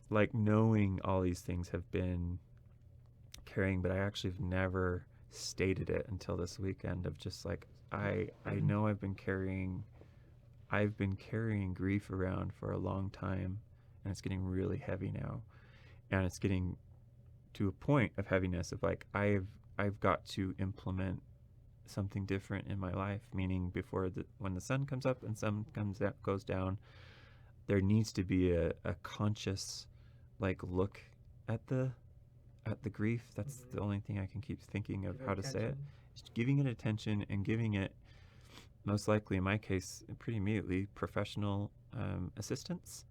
like knowing all these things have been carrying, but I actually have never stated it until this weekend of just like I know I've been carrying grief around for a long time, and it's getting really heavy now, and it's getting to a point of heaviness of like I've got to implement something different in my life, meaning when the sun comes up and sun goes down, there needs to be a conscious like look at the grief. That's mhm. the only thing I can keep thinking of Give it how to say it. attention. Just giving it attention and giving it, most likely in my case, pretty immediately, professional assistance.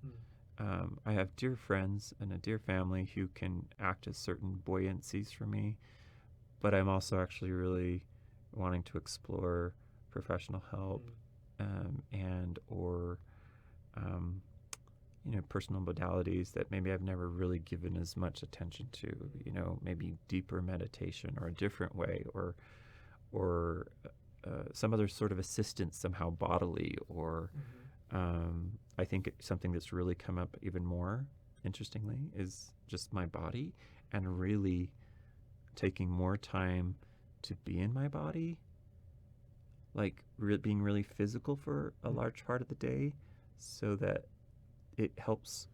Mm. I have dear friends and a dear family who can act as certain buoyancies for me, but I'm also actually really wanting to explore professional help and or um, personal modalities that maybe I've never really given as much attention to. Maybe deeper meditation or a different way, or some other sort of assistance somehow bodily, or I think something that's really come up even more interestingly is just my body, and really taking more time to be in my body, like being really physical for a large part of the day, so that it helps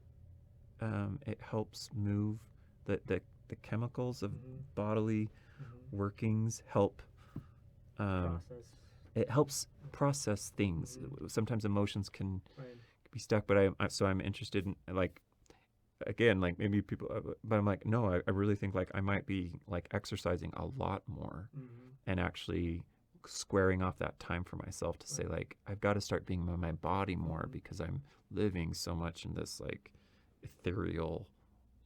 move the chemicals of bodily workings, help Process. it helps process things. Sometimes emotions can Right. be stuck, but I'm interested in, like, again, like maybe people, but I'm like, no, I really think like I might be like exercising a lot more and actually squaring off that time for myself to say like I've got to start being in my body more, because I'm living so much in this like ethereal,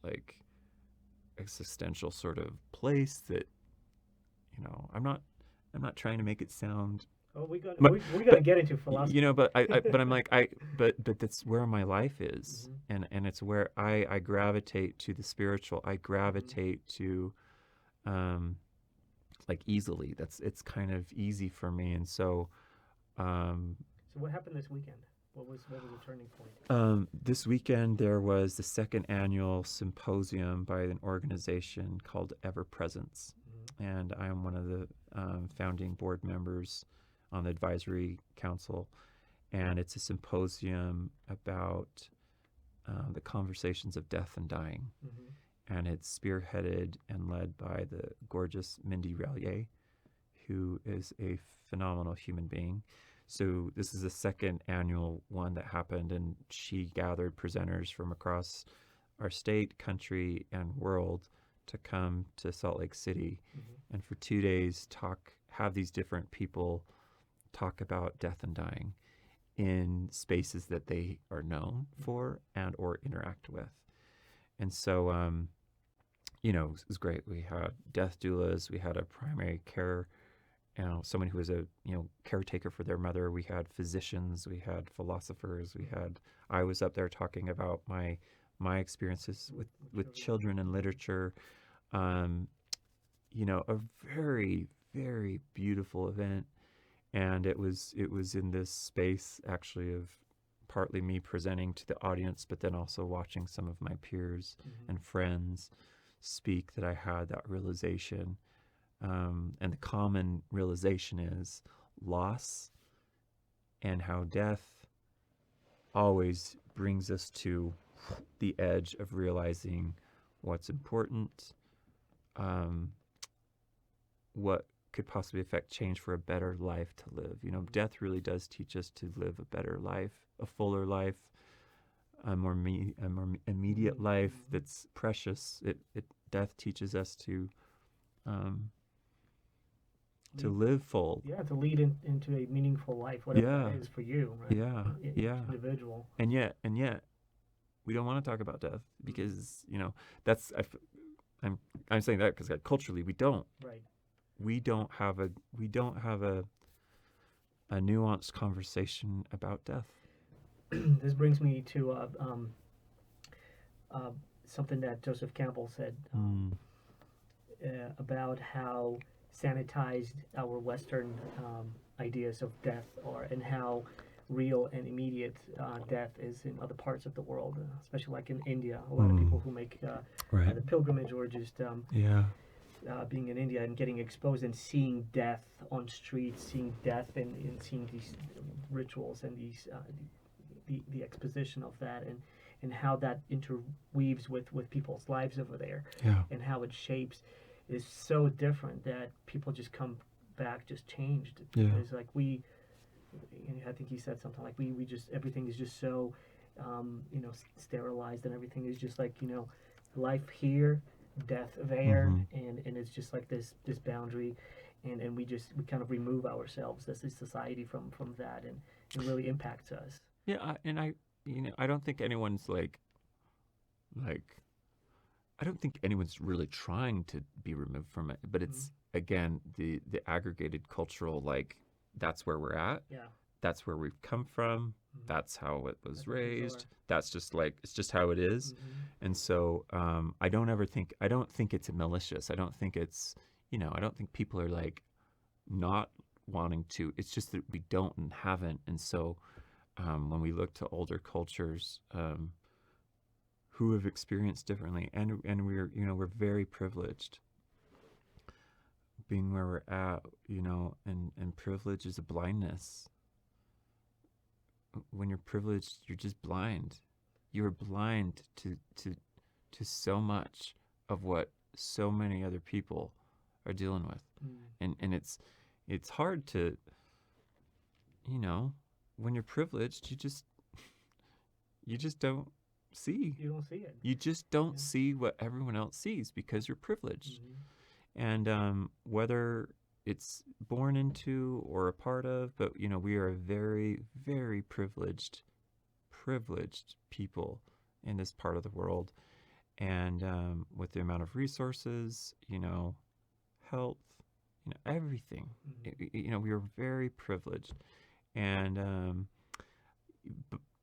like existential sort of place that I'm not trying to make it sound. Oh, we're But, gonna get into philosophy. but but I'm like but that's where my life is, and it's where I gravitate to the spiritual. I gravitate to like easily. It's kind of easy for me, and so So what happened this weekend? What was the turning point? this weekend there was the second annual symposium by an organization called Ever Presence, and I am one of the founding board members on the advisory council, and it's a symposium about the Conversations of Death and Dying. Mm-hmm. And it's spearheaded and led by the gorgeous Mindy Relier, who is a phenomenal human being. So this is the second annual one that happened, and she gathered presenters from across our state, country, and world to come to Salt Lake City, and for 2 days have these different people talk about death and dying in spaces that they are known for and or interact with. And so, it was great. We had death doulas, we had a primary care, someone who was a caretaker for their mother. We had physicians, we had philosophers, I was up there talking about my experiences with children and literature. A very, very beautiful event. And it was in this space actually of partly me presenting to the audience, but then also watching some of my peers and friends speak that I had that realization. And the common realization is loss, and how death always brings us to the edge of realizing what's important, what could possibly affect change for a better life to live. Death really does teach us to live a better life, a fuller life, a more immediate life that's precious. Death teaches us to live full. Yeah, to lead into a meaningful life, whatever it is for you, right? Each individual. And yet, we don't want to talk about death because that's I'm saying that because culturally we don't. Right. We don't have a nuanced conversation about death. This brings me to something that Joseph Campbell said about how sanitized our Western ideas of death are, and how real and immediate death is in other parts of the world, especially like in India. A lot of people who make the pilgrimage, or just being in India and getting exposed and seeing death on streets, seeing death and seeing these rituals and these the exposition of that, and how that interweaves with people's lives over there, and how it shapes, is so different that people just come back just changed. Because like I think he said something like we just, everything is just so sterilized, and everything is just like life here, death there, and it's just like this boundary, and we kind of remove ourselves as a society from that, and it really impacts us. I don't think anyone's like I don't think anyone's really trying to be removed from it, but it's again the aggregated cultural, like, that's where we're at. Yeah. That's where we've come from. That's how it was raised. That's just like, it's just how it is. And so I don't think it's malicious. I don't think it's, I don't think people are like not wanting to. It's just that we don't and haven't. And so when we look to older cultures who have experienced differently, and we're very privileged being where we're at, and privilege is a blindness. When you're privileged, you're just blind. You're blind to so much of what so many other people are dealing with. And it's hard to, when you're privileged, you just don't see. You don't see it. You just don't see what everyone else sees because you're privileged. And whether it's born into or a part of, but we are a very, very privileged people in this part of the world, and with the amount of resources, health, everything, we are very privileged, and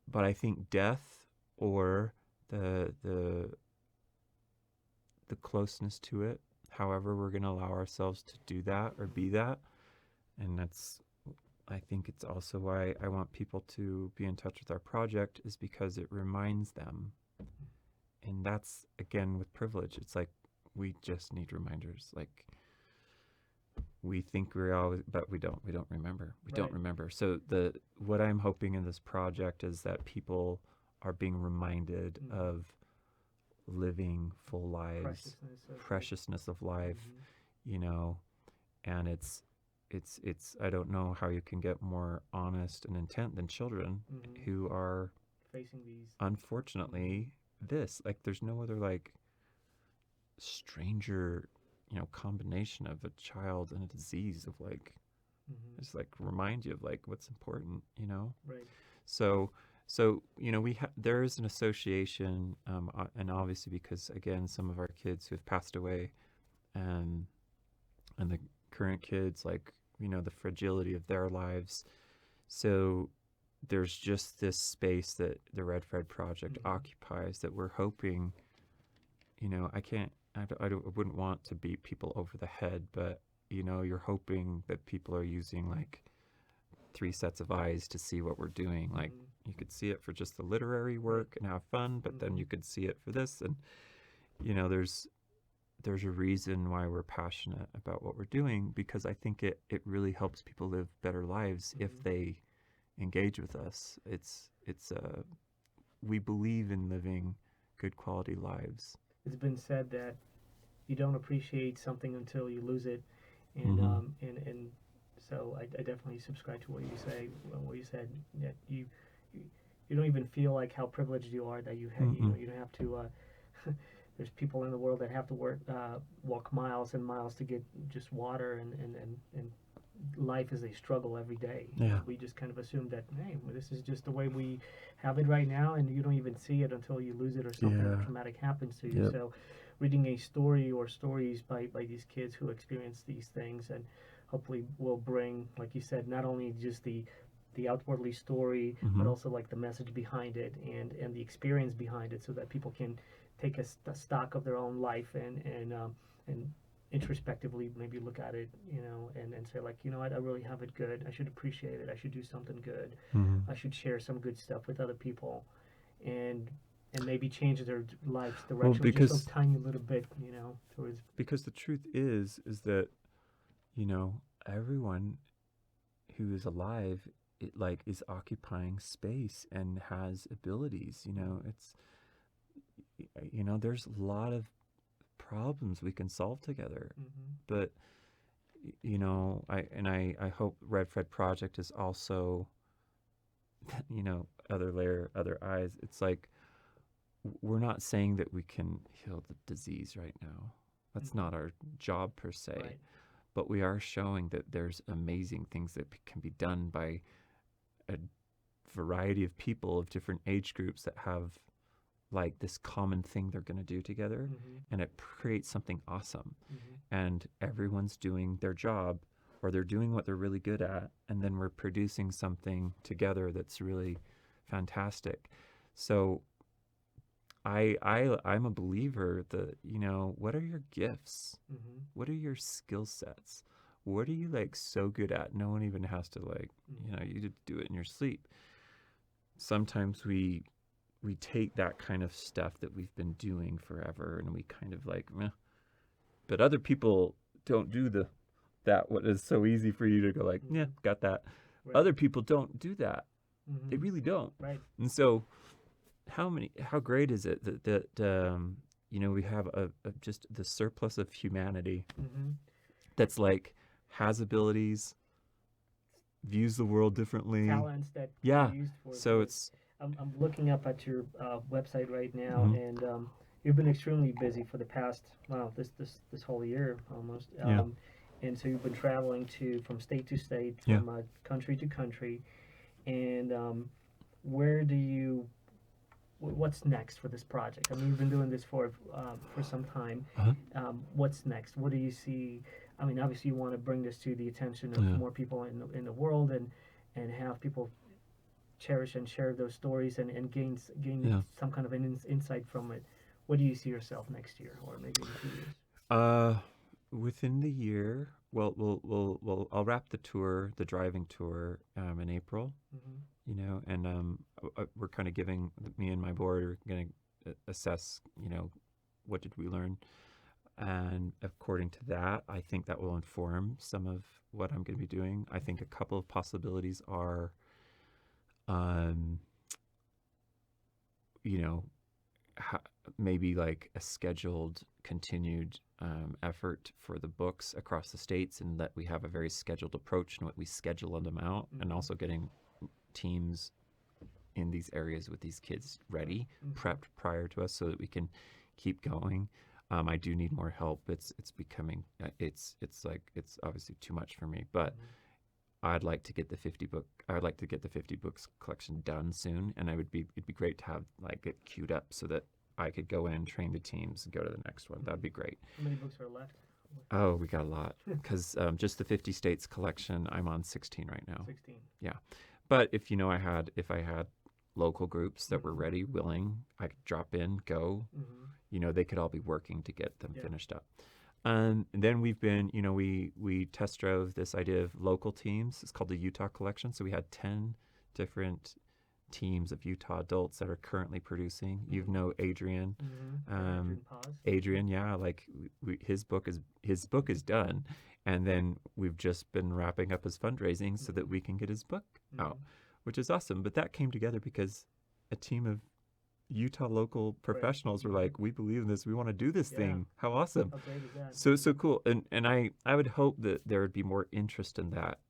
but I think death, or the closeness to it, however we're going to allow ourselves to do that or be that. And I think it's also why I want people to be in touch with our project, is because it reminds them. And that's, again, with privilege. It's like, we just need reminders. Like, we think we're always, but we don't remember. We don't remember. So what I'm hoping in this project is that people are being reminded of living full lives, preciousness of life, you know, and it's I don't know how you can get more honest and intent than children who are facing these, unfortunately, this, like, there's no other, like, stranger, you know, combination of a child and a disease of, like, just, like, remind you of, like, what's important, you know? right. So, you know, there is an association, and obviously because, again, some of our kids who have passed away, and the current kids, like, you know, the fragility of their lives. So there's just this space that the Red Fred Project occupies that we're hoping, you know, I wouldn't want to beat people over the head, but, you know, you're hoping that people are using, like, 3 sets of eyes to see what we're doing. Like, you could see it for just the literary work and have fun, but then you could see it for this. And, you know, there's a reason why we're passionate about what we're doing, because I think it really helps people live better lives if they engage with us. We believe in living good quality lives. It's been said that you don't appreciate something until you lose it, and and so I definitely subscribe to what you say. What you said, that you don't even feel like how privileged you are that you have. You know, you don't have to. There's people in the world that have to walk miles and miles to get just water, and life is a struggle every day. Yeah. We just kind of assume that, hey, well, this is just the way we have it right now, and you don't even see it until you lose it or something traumatic happens to you. So reading a story or stories by these kids who experience these things, and hopefully will bring, like you said, not only just the outwardly story, but also like the message behind it, and the experience behind it, so that people can take a stock of their own life, and introspectively maybe look at it, you know, and say, like, you know what, I really have it good. I should appreciate it. I should do something good. I should share some good stuff with other people, and maybe change their life's direction just a tiny little bit, you know, towards. Because the truth is that, you know, everyone who is alive, is occupying space and has abilities. You know, there's a lot of problems we can solve together. But, you know, I hope Red Fred Project is also, you know, other eyes. It's like, we're not saying that we can heal the disease right now. That's not our job per se. Right. But we are showing that there's amazing things that can be done by a variety of people of different age groups that have, like, this common thing they're going to do together, and it creates something awesome. And everyone's doing their job, or they're doing what they're really good at, and then we're producing something together that's really fantastic. So I'm a believer that, you know, what are your gifts? What are your skill sets? What are you, like, so good at? No one even has to, like, you know, you do it in your sleep. Sometimes we take that kind of stuff that we've been doing forever, and we kind of, like, meh. But other people don't do that what is so easy for you to go, like, yeah, got that. Right. Other people don't do that. They really don't. Right. And so how great is it that you know, we have just the surplus of humanity that's, like, has abilities, views the world differently, talents that are used for. So it's. I'm looking up at your website right now, and you've been extremely busy for the past this whole year almost. And so you've been traveling from state to state, from country to country, and what's next for this project? I mean, you've been doing this for some time. What's next? What do you see? I mean, obviously you want to bring this to the attention of more people in the world, and have people cherish and share those stories, and gain some kind of an insight from it. What do you see yourself next year, or maybe in 2 years? Within the year, well, I'll wrap the driving tour, in April. You know, and we're kind of me and my board are going to assess, you know, what did we learn, and according to that, I think that will inform some of what I'm going to be doing. I think a couple of possibilities are, you know, maybe like a scheduled, continued effort for the books across the states, and that we have a very scheduled approach in what we schedule them out, and also getting teams in these areas with these kids ready, prepped prior to us, so that we can keep going. I do need more help. It's becoming it's obviously too much for me, but I'd like to get the 50 books collection done soon, and it'd be great to have like it queued up so that I could go in, train the teams, and go to the next one. That'd be great. How many books are left? Oh, we got a lot, because just the 50 states collection, I'm on 16 right now. 16. Yeah, but if I had local groups that were ready, willing, I could drop in, go. They could all be working to get them finished up. And then we've been, we test drove this idea of local teams. It's called the Utah Collection. So we had 10 different teams of Utah adults that are currently producing. You know Adrian. Adrian, yeah, like his book is done, and then we've just been wrapping up his fundraising so that we can get his book out, which is awesome. But that came together because a team of Utah local professionals were like, we believe in this, we want to do this thing. How awesome. How great is that? So cool. And I would hope that there would be more interest in that,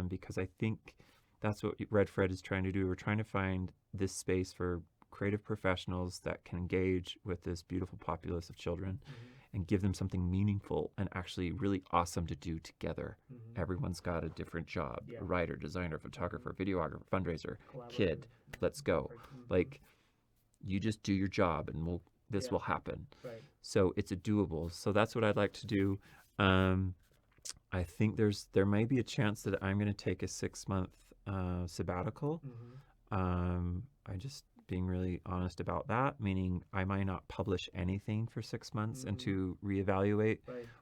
because I think that's what Red Fred is trying to do. We're trying to find this space for creative professionals that can engage with this beautiful populace of children and give them something meaningful and actually really awesome to do together. Everyone's got a different job, a writer, designer, photographer, videographer, fundraiser, kid, let's go. Like, you just do your job and this will happen. Right. So it's a doable. So that's what I'd like to do. I think there may be a chance that I'm going to take a 6-month sabbatical. I'm just being really honest about that, meaning I might not publish anything for 6 months and to reevaluate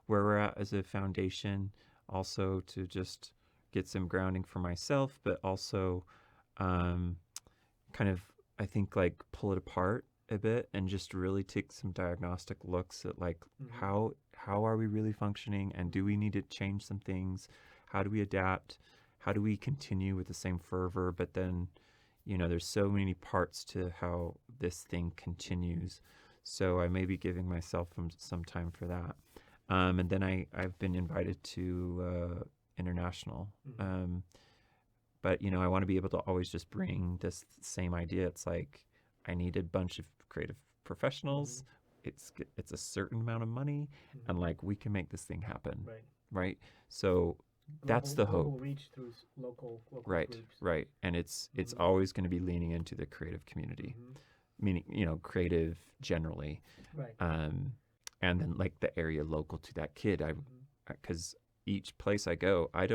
where we're at as a foundation, also to just get some grounding for myself, but also kind of, I think, like pull it apart a bit and just really take some diagnostic looks at like how are we really functioning, and do we need to change some things? How do we adapt? How do we continue with the same fervor? But then, there's so many parts to how this thing continues. So I may be giving myself some time for that. And then I've been invited to international. But, I want to be able to always just bring this same idea. It's like, I need a bunch of creative professionals. It's a certain amount of money, and like, we can make this thing happen. Right. So that's the hope. Global reach through local groups. Right. And it's always going to be leaning into the creative community, meaning, creative generally. Right. And then like the area local to that kid. Because each place I go, I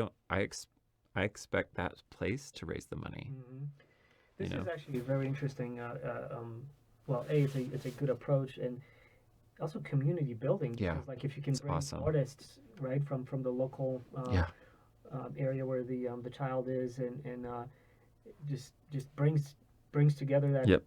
expect that place to raise the money. This is actually very interesting. Well, it's a good approach, and also community building. Because, like, if you can bring artists right from the local area where the child is, and just brings together that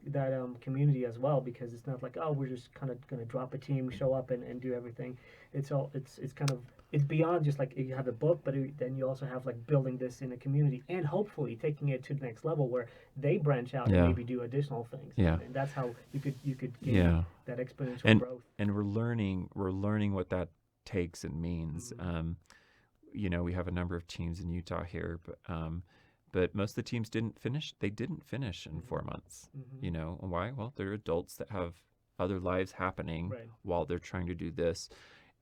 community as well, because it's not like, oh, we're just kind of going to drop a team, show up and do everything. It's kind of, it's beyond just like you have a book, but then you also have like building this in a community and hopefully taking it to the next level where they branch out and maybe do additional things. And that's how you could gain that exponential growth. And we're learning what that takes and means. We have a number of teams in Utah here, but most of the teams didn't finish. They didn't finish in 4 months. Why? Well, they're adults that have other lives happening while they're trying to do this.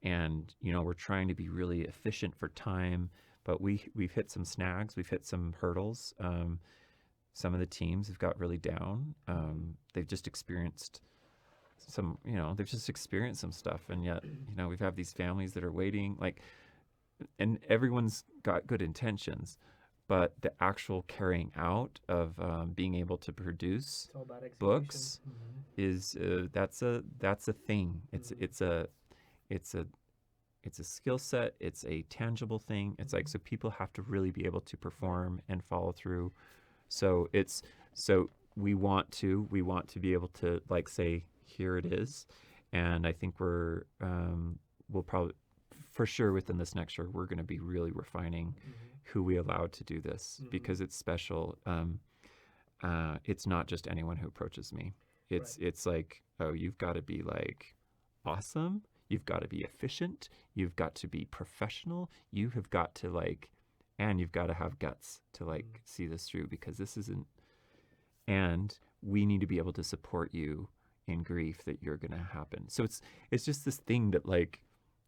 And, we're trying to be really efficient for time, but we've hit some snags. We've hit some hurdles. Some of the teams have got really down. They've just experienced some stuff. And yet, we've had these families that are waiting, and everyone's got good intentions, but the actual carrying out of being able to produce books is that's a thing. It's a skill set. It's a tangible thing. It's like, so people have to really be able to perform and follow through. So we want to be able to like say, here it is. And I think we'll probably, for sure, within this next year, we're going to be really refining who we allow to do this, because it's special. It's not just anyone who approaches me. It's like, oh, you've got to be like awesome. You've got to be efficient. You've got to be professional. You have got to like, and you've got to have guts to like see this through, because this isn't, and we need to be able to support you in grief that you're going to happen. So it's just this thing that like,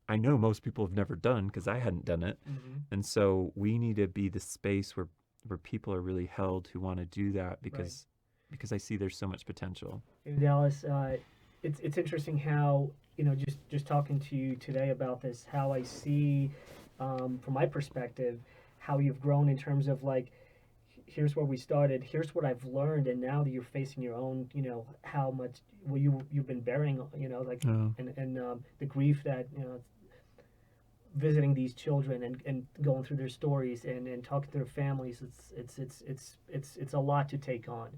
I know most people have never done because I hadn't done it. And so we need to be the space where people are really held who want to do that, because I see there's so much potential. In Dallas, it's interesting how, just talking to you today about this, how I see, from my perspective, how you've grown in terms of like, here's where we started, here's what I've learned, and now that you're facing your own, how much you've been bearing, like, and the grief that, visiting these children and going through their stories and talking to their families, it's a lot to take on.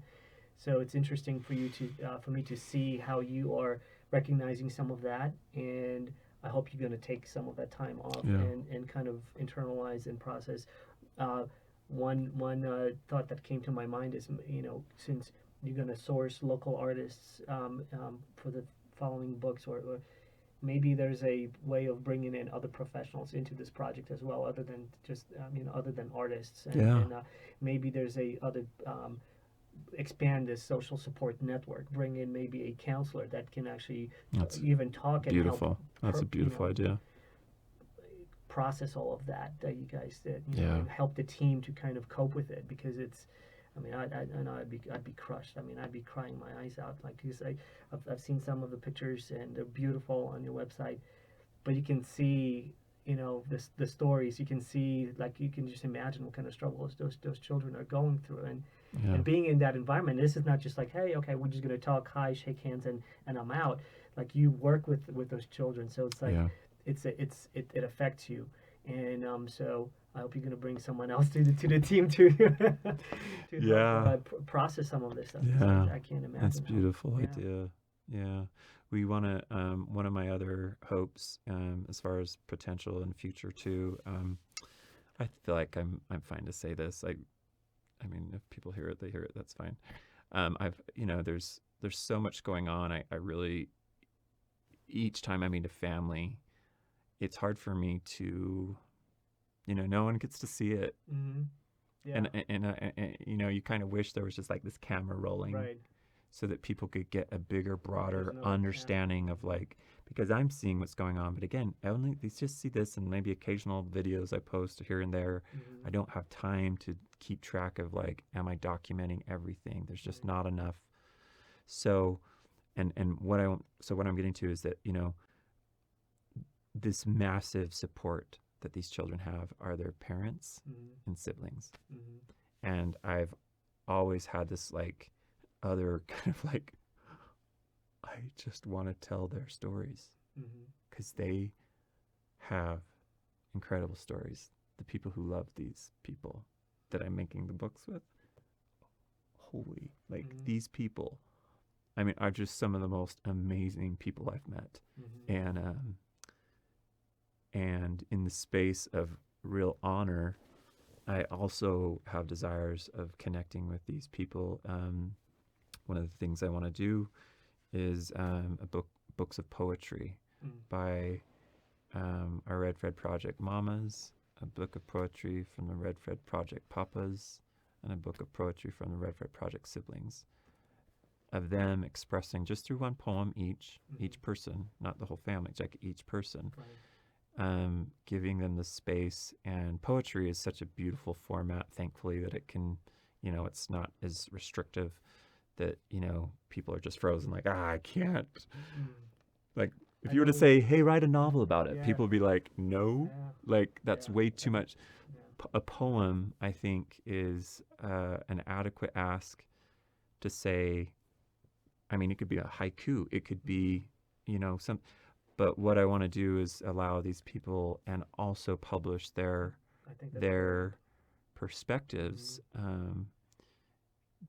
So it's interesting for you to for me to see how you are recognizing some of that, and I hope you're going to take some of that time off and kind of internalize and process. One thought that came to my mind is, since you're going to source local artists for the following books, or maybe there's a way of bringing in other professionals into this project as well, other than just other than artists, and maybe there's a other expand this social support network, bring in maybe a counselor that can actually even talk and beautiful. help. That's a beautiful idea. Process all of that you guys did, and help the team to kind of cope with it, because it's, I mean, I know I'd be crushed. I mean, I'd be crying my eyes out, like, because I've seen some of the pictures and they're beautiful on your website, but you can see, the stories. You can see, like, you can just imagine what kind of struggles those children are going through, and being in that environment. This is not just like, hey, okay, we're just gonna talk, hi, shake hands, and I'm out. Like, you work with those children, so it's like it affects you, and so I hope you're going to bring someone else to the team to help process some of this stuff. I can't imagine. That's a beautiful idea. Yeah. We want to, one of my other hopes, as far as potential in future too, I feel like I'm fine to say this. I mean, if people hear it, they hear it. That's fine. There's so much going on. I really, each time I meet a family, it's hard for me to, no one gets to see it. And you kind of wish there was just like this camera rolling, so that people could get a bigger, broader understanding of, like, because I'm seeing what's going on, but again, they just see this and maybe occasional videos I post here and there. I don't have time to keep track of, like, am I documenting everything? There's just not enough. So, and what I'm getting to is that, this massive support that these children have are their parents and siblings. And I've always had this, like, other kind of like, I just want to tell their stories, because they have incredible stories. The people who love these people that I'm making the books with, holy, like, these people, I mean, are just some of the most amazing people I've met. And in the space of real honor, I also have desires of connecting with these people. One of the things I want to do is books of poetry by our Red Fred Project Mamas, a book of poetry from the Red Fred Project Papas, and a book of poetry from the Red Fred Project Siblings, of them expressing just through one poem each person, not the whole family, like each person. Giving them the space. And poetry is such a beautiful format, thankfully, that it can, it's not as restrictive that, people are just frozen, like, I can't. Like, if you were to say, hey, write a novel about it, people would be like, no, like, that's way too much. A poem, I think, is an adequate ask to say, I mean, it could be a haiku, it could be, but what I want to do is allow these people and also publish their perspectives,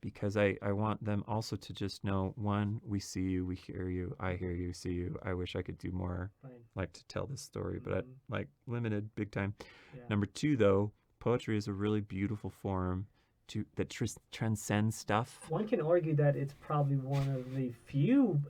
because I want them also to just know, one, we see you, we hear you, I hear you, see you. I wish I could do more, like, to tell this story, but limited, big time. Number two, though, poetry is a really beautiful form transcends stuff. One can argue that it's probably one of the few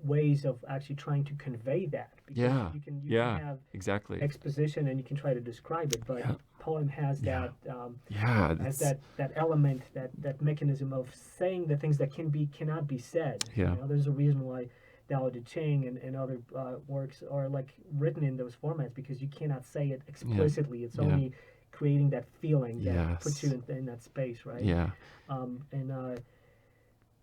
ways of actually trying to convey that, because Yeah, you can have exactly. exposition and you can try to describe it, but Yeah, poem has yeah, that yeah. has That's that element, that mechanism of saying the things that cannot be said. yeah, There's a reason why Dao De Ching and other works are like written in those formats, because you cannot say it yeah, explicitly. It's yeah. only creating that feeling that puts you Yes, in that space, right? yeah. And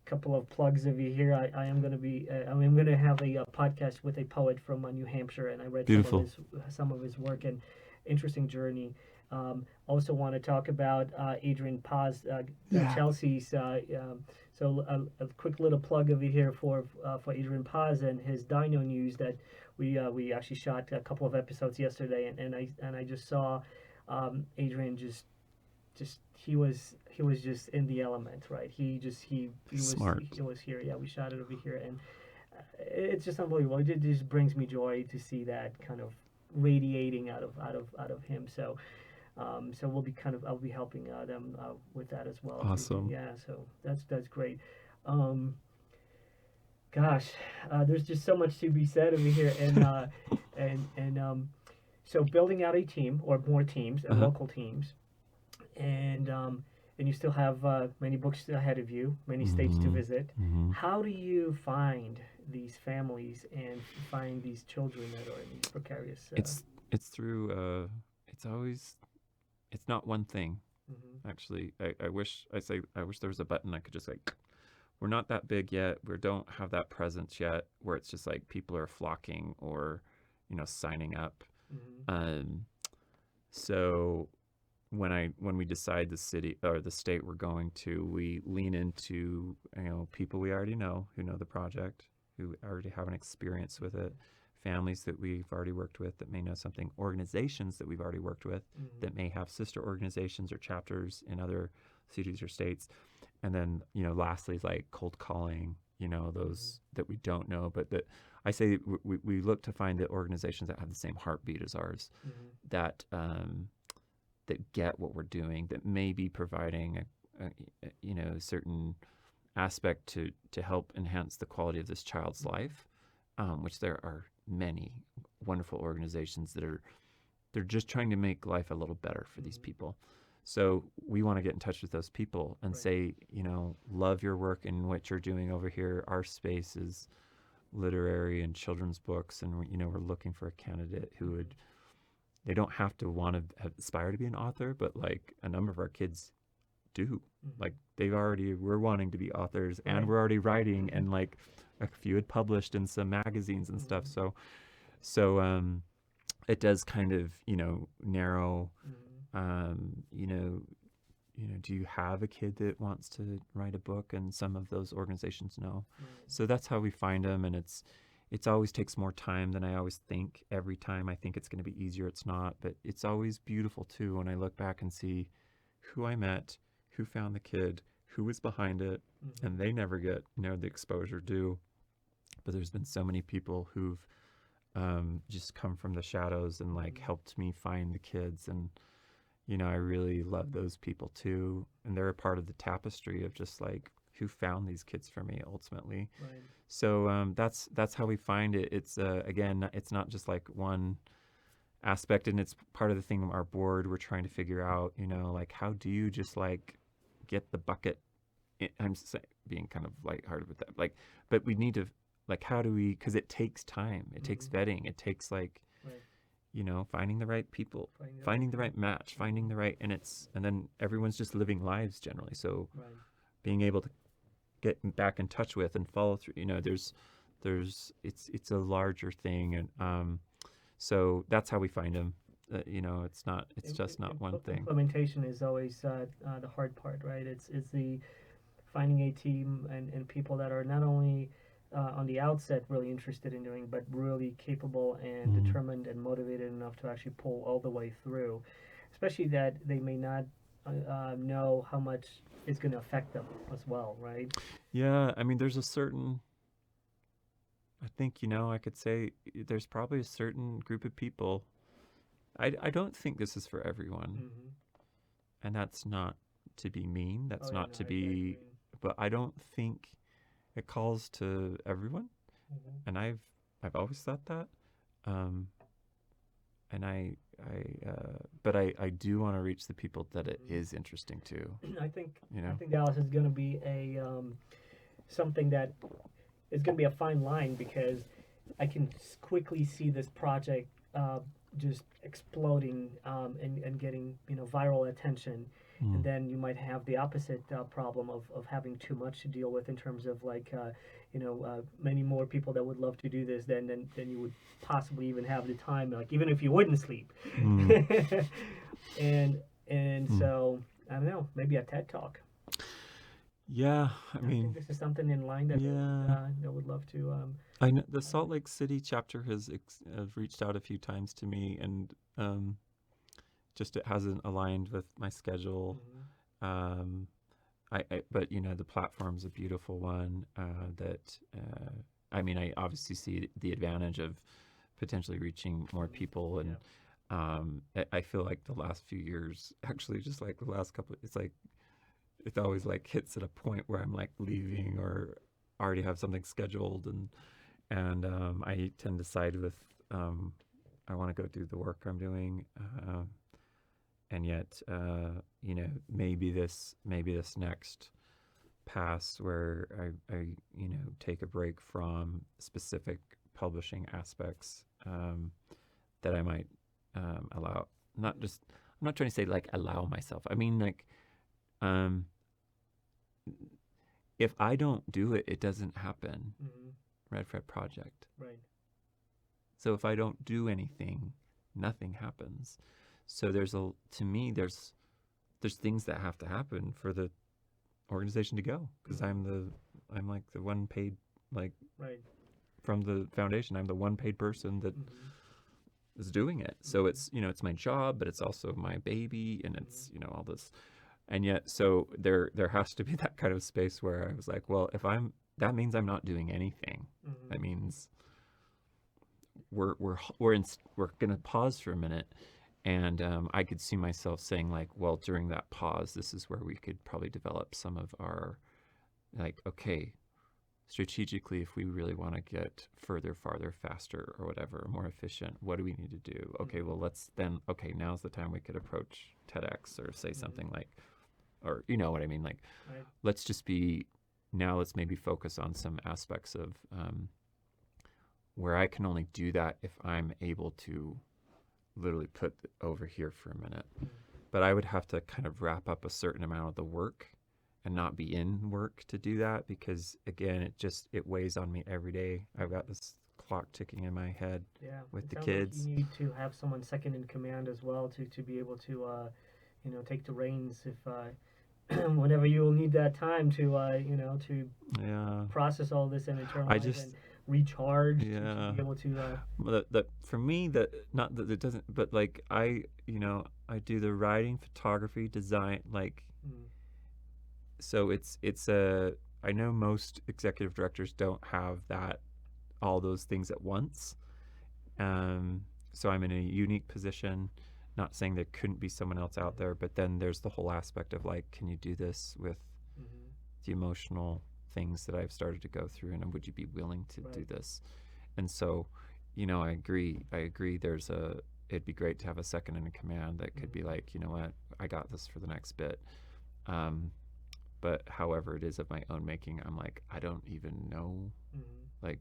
couple of plugs over here. I am going to be I'm going to have a podcast with a poet from New Hampshire, and I read Beautiful. some of his work, and interesting journey. Also want to talk about Adrian Paz, Yeah. Chelsea's. So a quick little plug over here for Adrian Paz and his Dino News that we actually shot a couple of episodes yesterday, and I just saw Adrian just he was just in the element, right? Smart. He was here. Yeah, we shot it over here, and it's just unbelievable. It just brings me joy to see that kind of radiating out of him. So I'll be helping them with that as well. Awesome. Yeah, so that's great. Um, Gosh, there's just so much to be said over here, and so building out a team or more teams and Uh-huh. local teams, and you still have many books ahead of you, many states to Mhm. visit. Mhm. How do you find these families and find these children that are in these precarious? It's through it's not one thing. Mhm. Actually, I wish there was a button I could just like, we're not that big yet. We don't have that presence yet where it's just like people are flocking or, signing up. Mhm. So when we decide the city or the state we're going to, we lean into, people we already know who know the project, who already have an experience with it, families that we've already worked with that may know something, organizations that we've already worked with Mhm. that may have sister organizations or chapters in other cities or states. And then, lastly, like cold calling, those that we don't know, but that I say we look to find the organizations that have the same heartbeat as ours, Mhm. that that get what we're doing, that may be providing a certain aspect to help enhance the quality of this child's life, which there are many wonderful organizations that they're just trying to make life a little better for these people. So we want to get in touch with those people and Right. say, love your work and what you're doing over here. Our space is literary and children's books, and we're looking for a candidate who would. They don't have to want to aspire to be an author, but like a number of our kids do. Mhm. Like we're wanting to be authors, and Right. we're already writing, and like a few had published in some magazines and stuff. Mhm. So it does kind of narrow. Mhm. Do you have a kid that wants to write a book? And some of those organizations know. Right. So that's how we find them, and it's always takes more time than I always think. Every time I think it's going to be easier, it's not. But it's always beautiful too when I look back and see who I met, who found the kid, who was behind it, Mhm. and they never get the exposure due. But there's been so many people who've just come from the shadows and like helped me find the kids, and I really love those people too, and they're a part of the tapestry of just like who found these kids for me ultimately. Right. So that's how we find it. It's again, it's not just like one aspect, and it's part of the thing our board we're trying to figure out. Like how do you just like get the bucket? I'm being kind of lighthearted with that, like, but we need to like how do we? Because it takes time, it takes vetting, it takes like Right. finding the right people, finding the right match, finding the right, and then everyone's just living lives generally. So Right. being able to get back in touch with and follow through, it's a larger thing, and so that's how we find them. It's just not one thing. Implementation is always the hard part, right? It's the finding a team and people that are not only on the outset really interested in doing, but really capable and determined and motivated enough to actually pull all the way through. Especially that they may not know how much it's going to affect them as well, right? Yeah, I mean, there's a certain. I think I could say there's probably a certain group of people. I don't think this is for everyone. Mm-hmm. and that's not to be mean. That's Oh yeah, not no, to I agree. be, but I don't think it calls to everyone. Hmm. And I've always thought that. Um, and but I do want to reach the people that it Hmm. is interesting to, I think you I know? think Dallas is going to be a something that is going to be a fine line because I can quickly see this project just exploding and getting viral attention, and Mm. then you might have the opposite problem of having too much to deal with in terms of like many more people that would love to do this than you would possibly even have the time, like even if you wouldn't sleep. Mm. and and Mm. so I don't know, maybe a TED talk. Yeah, I I think mean, this is something in line that yeah. they would love to. I know the Salt Lake City chapter has reached out a few times to me, and just it hasn't aligned with my schedule. Mhm. Um, but the platform's a beautiful one. That I mean, I obviously see the advantage of potentially reaching more Mhm. people, and Yeah. I feel like the last few years, actually, just like the last couple, it's like it always like hits at a point where I'm like leaving or already have something scheduled, and I tend to side with I want to go do the work I'm doing, and yet maybe this next pass where I take a break from specific publishing aspects, that I might allow, not just, I'm not trying to say like allow myself, I mean like, um, if I don't do it, it doesn't happen. Mhm. Red Fred Project. Right. So if I don't do anything, nothing happens. So to me, there's things that have to happen for the organization to go, because Mhm. I'm like the one paid, like, Right. from the foundation, I'm the one paid person that Mhm. is doing it. So Mhm. it's my job, but it's also my baby, and Mhm. it's all this. And yet, so there has to be that kind of space where I was like, well, if I'm that means I'm not doing anything. That Mhm. means we're gonna pause for a minute, and I could see myself saying like, well, during that pause, this is where we could probably develop some of our, like, okay, strategically, if we really want to get further, farther, faster, or whatever, more efficient, what do we need to do? Okay, Mhm. well, okay, now's the time we could approach TEDx or say Mhm. something like, or you know what I mean, like, Right. let's just be, now let's maybe focus on some aspects of, where I can only do that if I'm able to literally put over here for a minute. Mhm. But I would have to kind of wrap up a certain amount of the work and not be in work to do that, because again, it weighs on me every day. I've got Mhm. this clock ticking in my head Yeah. with It the sounds like you kids. need to have someone second in command as well to be able to take the reins if whenever you will need that time to to Yeah. process all this and I internalize just and recharge to yeah. be able to That for me, that not that it doesn't, but like I do the writing, photography, design, like, mm, so it's a, I know most executive directors don't have that, all those things at once. Um, so I'm in a unique position. Not saying there couldn't be someone else out there, mhm, but then there's the whole aspect of like, can you do this with mhm, the emotional things that I've started to go through, and would you be willing to do right. this? And so, I agree. I agree. It'd be great to have a second in command that could be Mhm, like, you know what, I got this for the next bit. Um, but however it is of my own making, I'm like, I don't even know, mhm, like,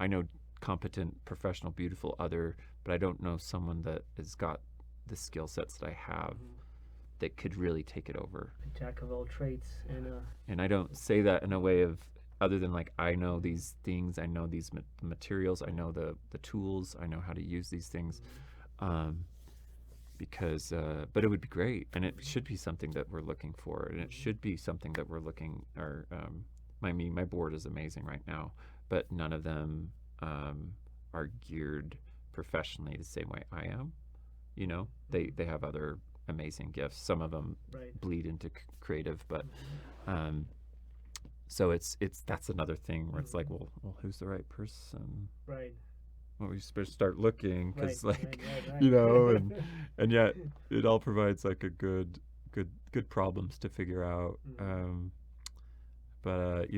I know competent, professional, beautiful other, but I don't know someone that has got the skill sets that I have mhm. that could really take it over. A jack of all trades and And I don't say that in a way of, other than like, I know these things, I know these materials, I know the tools, I know how to use these things. mhm, Um, because but it would be great, and it mhm, should be something that we're looking for, and it mhm, should be something that we're looking, or my board is amazing right now, but none of them are geared professionally the same way I am. They mhm. they have other amazing gifts. Some of them Right. bleed into creative, but Mhm, um, so it's that's another thing where it's like, mhm. well, who's the right person? Right. Well, we supposed to start looking, Right. because Right. like, Right. and Right. and yet it all provides like a good good problems to figure out. But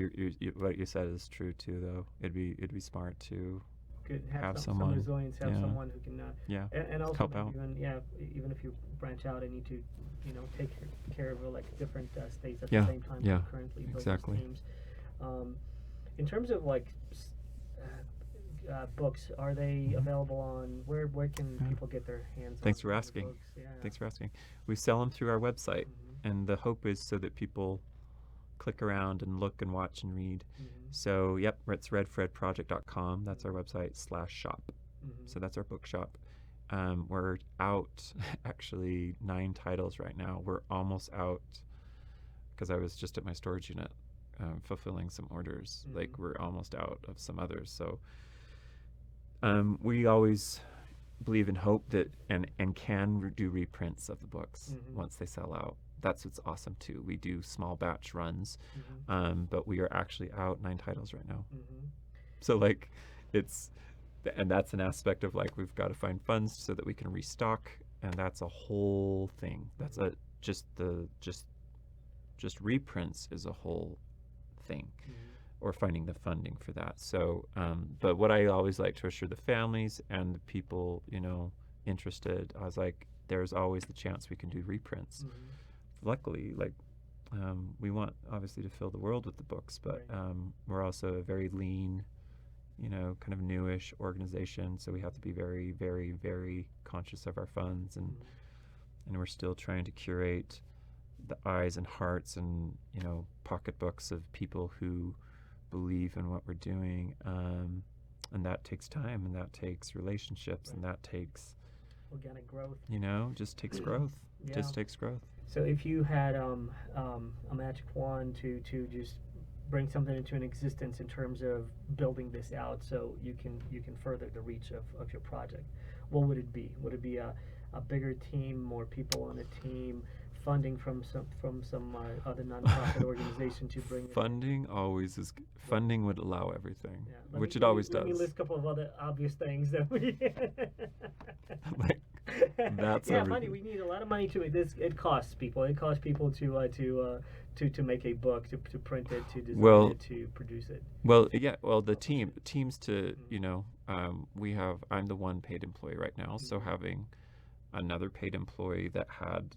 what you said is true too, though. It'd be smart to Could have some someone, resilience, have someone who can, and also help out. even if you branch out and need to, take care of like different states at Yeah, the same time. yeah, Currently, build those exactly. teams. In terms of like books, are they available on where can people get their hands? Thanks on for the asking. books? Yeah. Thanks for asking. We sell them through our website, and the hope is so that people click around and look and watch and read. So, yep, it's redfredproject.com. That's our website /shop. So that's our bookshop. We're out actually 9 titles right now. We're almost out because I was just at my storage unit fulfilling some orders. Like, we're almost out of some others. So we always believe in hope that and can do reprints of the books once they sell out. That's what's awesome too. We do small batch runs, but we are actually out 9 titles right now. So like, and that's an aspect of like we've got to find funds so that we can restock, and that's a whole thing. That's just reprints is a whole thing, or finding the funding for that. So, but what I always like to assure the families and the people interested, I was like, there's always the chance we can do reprints. Luckily, like, we want obviously to fill the world with the books, but we're also a very lean, kind of newish organization, so we have to be very, very, very conscious of our funds, and we're still trying to curate the eyes and hearts and pocketbooks of people who believe in what we're doing, and that takes time, and that takes relationships, and that takes organic growth. Just takes growth. Just takes growth. So if you had a magic wand to just bring something into an existence in terms of building this out, so you can further the reach of your project, what would it be? Would it be a bigger team, more people on a team, funding from some other nonprofit organization to bring funding funding would allow everything, which it always does. Let me list a couple of other obvious things that we like, that's money. We need a lot of money to this. It costs people. It costs people to make a book, to print it, to design it, to produce it. Well, yeah. Well, the teams to I'm the one paid employee right now, so having another paid employee that had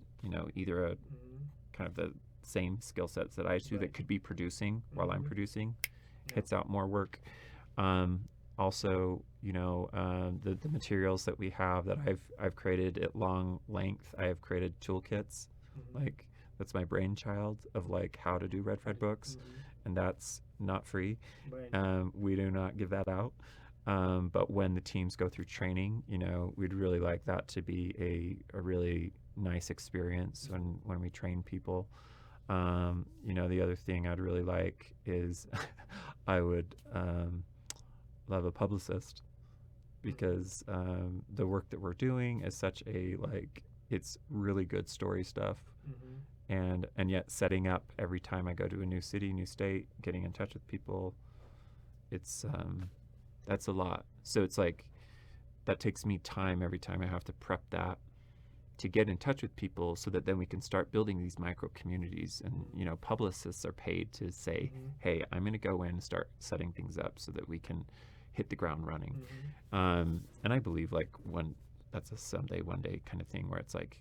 either a kind of the same skill sets that I do that could be producing while I'm producing hits out more work. Also, the materials that we have that I've created at long length. I have created toolkits, like that's my brainchild of like how to do Red Fred books, and that's not free. We do not give that out. But when the teams go through training, we'd really like that to be a really nice experience when we train people. The other thing I'd really like is I would love a publicist, because the work that we're doing is such it's really good story stuff, and yet setting up every time I go to a new city, new state, getting in touch with people, it's that's a lot. So it's like that takes me time every time I have to prep that to get in touch with people, so that then we can start building these micro communities. And publicists are paid to say, hey, I'm going to go in and start setting things up so that we can hit the ground running. And I believe that's a someday, one day kind of thing, where it's like,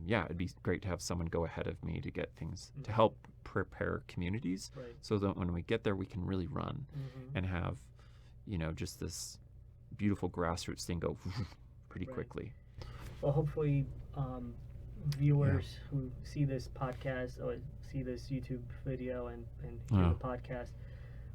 it'd be great to have someone go ahead of me to get things to help prepare communities, so that when we get there we can really run and have just this beautiful grassroots thing go pretty quickly. Well, hopefully viewers who see this podcast or see this YouTube video and hear the podcast,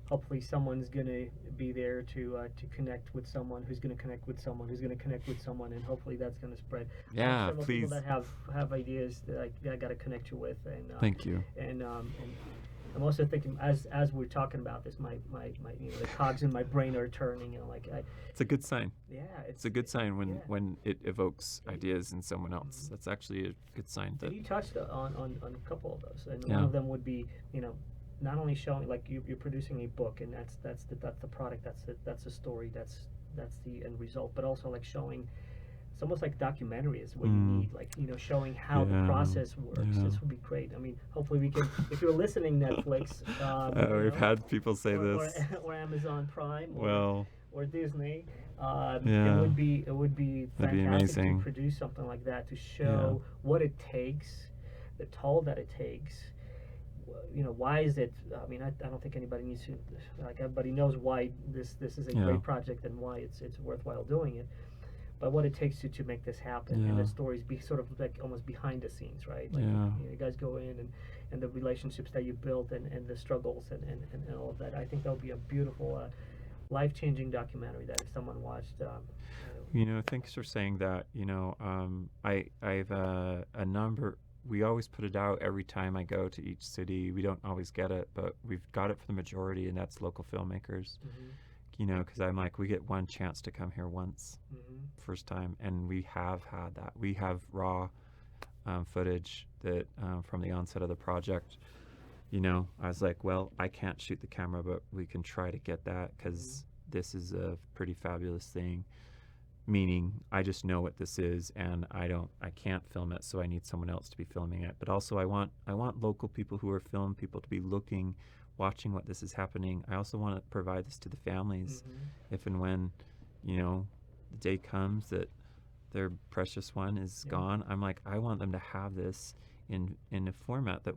hopefully someone's going to be there to connect with someone who's going to connect with someone who's going to connect with someone, and hopefully that's going to spread. Several Please. People that have ideas that I got to connect you with. And thank you. And I'm also thinking, as we're talking about this, my the cogs in my brain are turning. It's a good sign. Yeah, it's a good sign when it evokes ideas in someone else. That's actually a good sign. And you touched on a couple of those, and one of them would be not only showing like you're producing a book, and that's the product, that's the story, that's the end result, but also like showing it's almost like documentary is what you Mm. need, like, showing how the Yeah. process works. Yeah. This would be great. I mean, hopefully we can, if you're listening, Netflix, We've had people say or, this. or Amazon Prime, Well, or Disney. yeah, It would be that'd be fantastic to amazing. produce something like that to show what it takes, the toll that it takes. Why is it? I mean, I don't think anybody needs to, like, everybody knows why this is a Yeah. great project and why it's worthwhile doing it. But what it takes to make this happen, and Yeah. the stories be sort of like almost behind the scenes, right? Like, Yeah. you guys go in and the relationships that you built and the struggles and all of that. I think that would be a beautiful, life-changing documentary that if someone watched. Thanks for saying that. I've a number. We always put it out every time I go to each city. We don't always get it, but we've got it for the majority, and that's local filmmakers. Mm-hmm. Because I'm like, we get one chance to come here once, Mm-hmm. first time, and we have had that. We have raw footage that from the onset of the project. I was like, well, I can't shoot the camera, but we can try to get that because this is a pretty fabulous thing. Meaning, I just know what this is, and I can't film it, so I need someone else to be filming it. But also, I want local people who are film people to be looking, watching what this is happening. I also want to provide this to the families, if and when, the day comes that their precious one is gone. I'm like, I want them to have this in a format that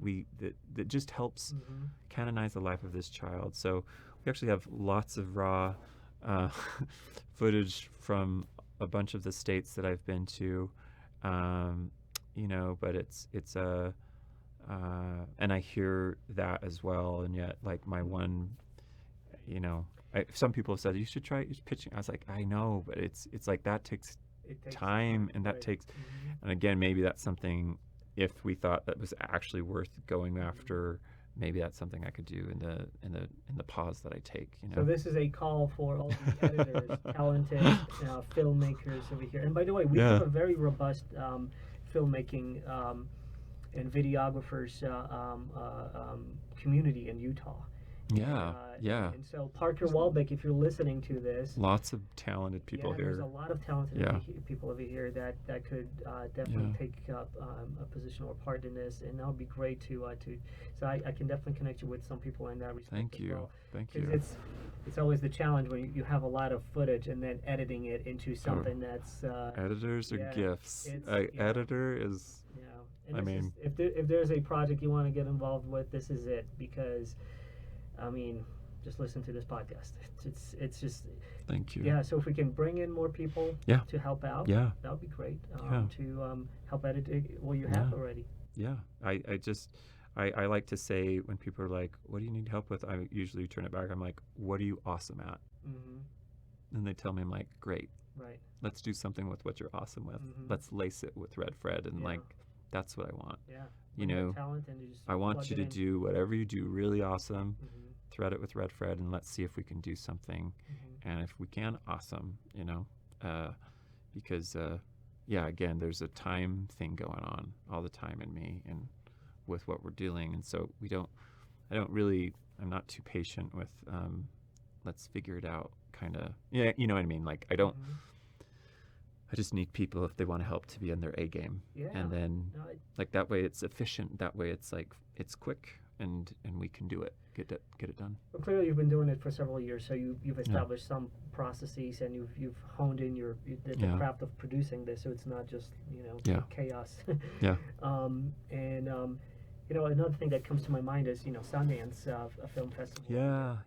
just helps canonize the life of this child. So we actually have lots of raw footage from a bunch of the states that I've been to, but it's and I hear that as well. And yet, like, my one, some people have said you should try pitching. I was like, I know, but it's like that takes time, and that right. takes, and again, maybe that's something. If we thought that was actually worth going after, maybe that's something I could do in the pause that I take. So this is a call for all the editors, talented filmmakers over here. And by the way, we have a very robust filmmaking and videographers community in Utah. Yeah. And so Parker Walbeck, if you're listening to this, lots of talented people here. There's a lot of talented people over here that could definitely take up a position or part in this, and that would be great to. So I can definitely connect you with some people in that respect. Thank you. Well, Thank you. It's always the challenge when you have a lot of footage and then editing it into something that's. Editors are gifts. Editor is. And I mean, if there's a project you want to get involved with, this is it, because. I mean, just listen to this podcast. It's just. Thank you. Yeah. So if we can bring in more people to help out, that would be great. To help edit what you have already. Yeah. I like to say when people are like, "What do you need help with?" I usually turn it back. I'm like, "What are you awesome at?" And they tell me, I'm like, "Great. Right. Let's do something with what you're awesome with. Let's lace it with Red Fred, and like, that's what I want." Yeah. Talent and I want you to do whatever you do really awesome. Thread it with Red Fred, and let's see if we can do something. And if we can, awesome. Because again, there's a time thing going on all the time in me and with what we're doing, and so I'm not too patient with let's figure it out kind of. Yeah, you know what I mean? Like, I just need people, if they want to help, to be in their A game. And then like that way it's efficient, that way it's like it's quick, and we can do it, get it done. Well, clearly you've been doing it for several years, so you've established some processes, and you've honed in the craft of producing this, so it's not just chaos. Another thing that comes to my mind is Sundance, a film festival.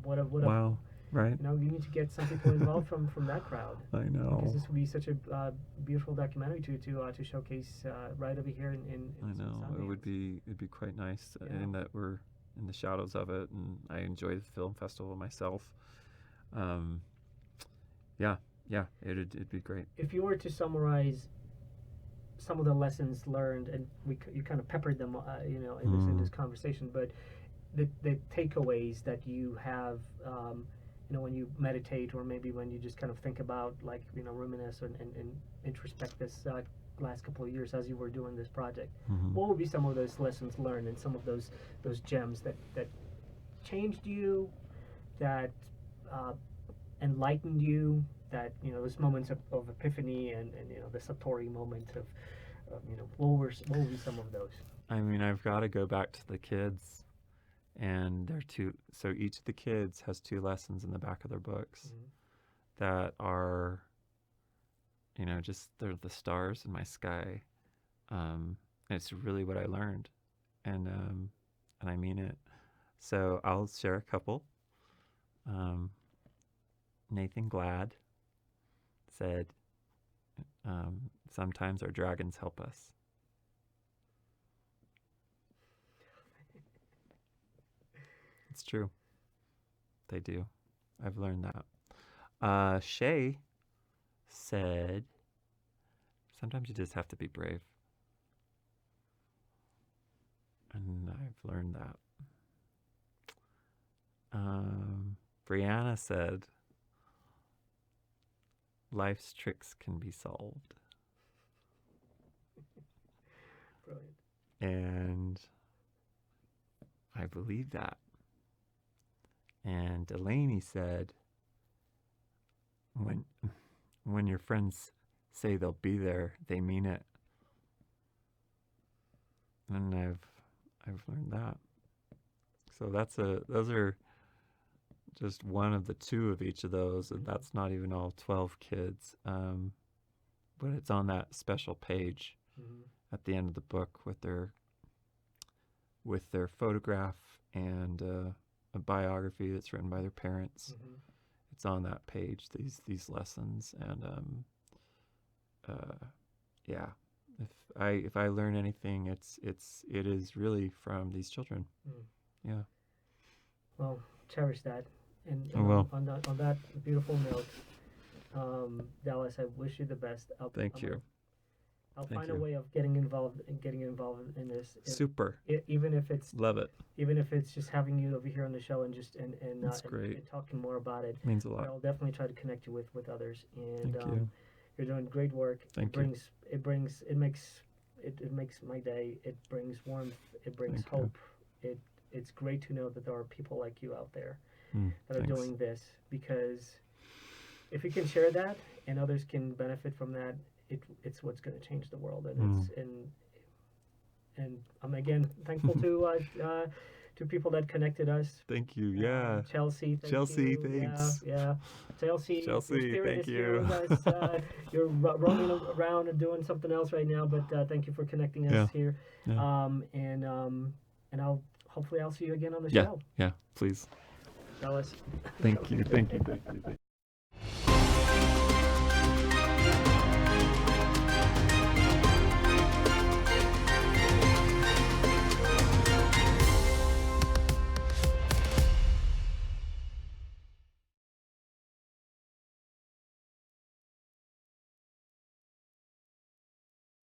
Wow. Right. You need to get some people involved from that crowd. I know. Because this would be such a beautiful documentary to showcase right over here in I know. Sundance. It'd be quite nice in that we're in the shadows of it, and I enjoy the film festival myself. It'd be great. If you were to summarize some of the lessons learned, and you kind of peppered them, in this conversation, but the takeaways that you have. When you meditate, or maybe when you just kind of think about, like, reminisce and introspect this last couple of years as you were doing this project, what would be some of those lessons learned and some of those gems that changed you, that enlightened you, that those moments of epiphany and the satori moment of what will be some of those? I mean, I've got to go back to the kids, and they're two. So each of the kids has 2 lessons in the back of their books Mm-hmm. that are, just they're the stars in my sky. And it's really what I learned, and I mean it. So I'll share a couple. Nathan Glad said, "Sometimes our dragons help us." It's true. They do. I've learned that. Shay said, "Sometimes you just have to be brave." And I've learned that. Brianna said, "Life's tricks can be solved." Brilliant. And I believe that. And Delaney said, when your friends say they'll be there, they mean it. And I've learned that. So those are just one of the 2 of each of those, and that's not even all 12 kids. But it's on that special page Mm-hmm. at the end of the book with their photograph and a biography that's written by their parents. Mm-hmm. It's on that page, these lessons, and yeah. If I learn anything, it is really from these children. Mm. Yeah. Well, cherish that. And I will. on that beautiful note, Dallas, I wish you the best. Thank you. I'll Thank find you. a way of getting involved in this. Super. Even if it's Love it. just having you over here on the show and That's great. and talking more about it. Means a But lot. I'll definitely try to connect you with others. And Thank you. you're doing great work. Thank you. It makes my day. It brings warmth. It brings Thank you. hope. It's great to know that there are people like you out there that are Thanks. doing this, because if you can share that and others can benefit from that, it's what's going to change the world. And and I'm again thankful to people that connected us. Thank you. Yeah. Chelsea, thank Chelsea, you. thanks. Yeah. Chelsea, your Chelsea, spirit thank is here you. with us. You're roaming around and doing something else right now, but thank you for connecting us here. Yeah. And I'll see you again on the Yeah. show. Yeah. Please. Dallas. Thank you. Thank you. Thank you. Thank you.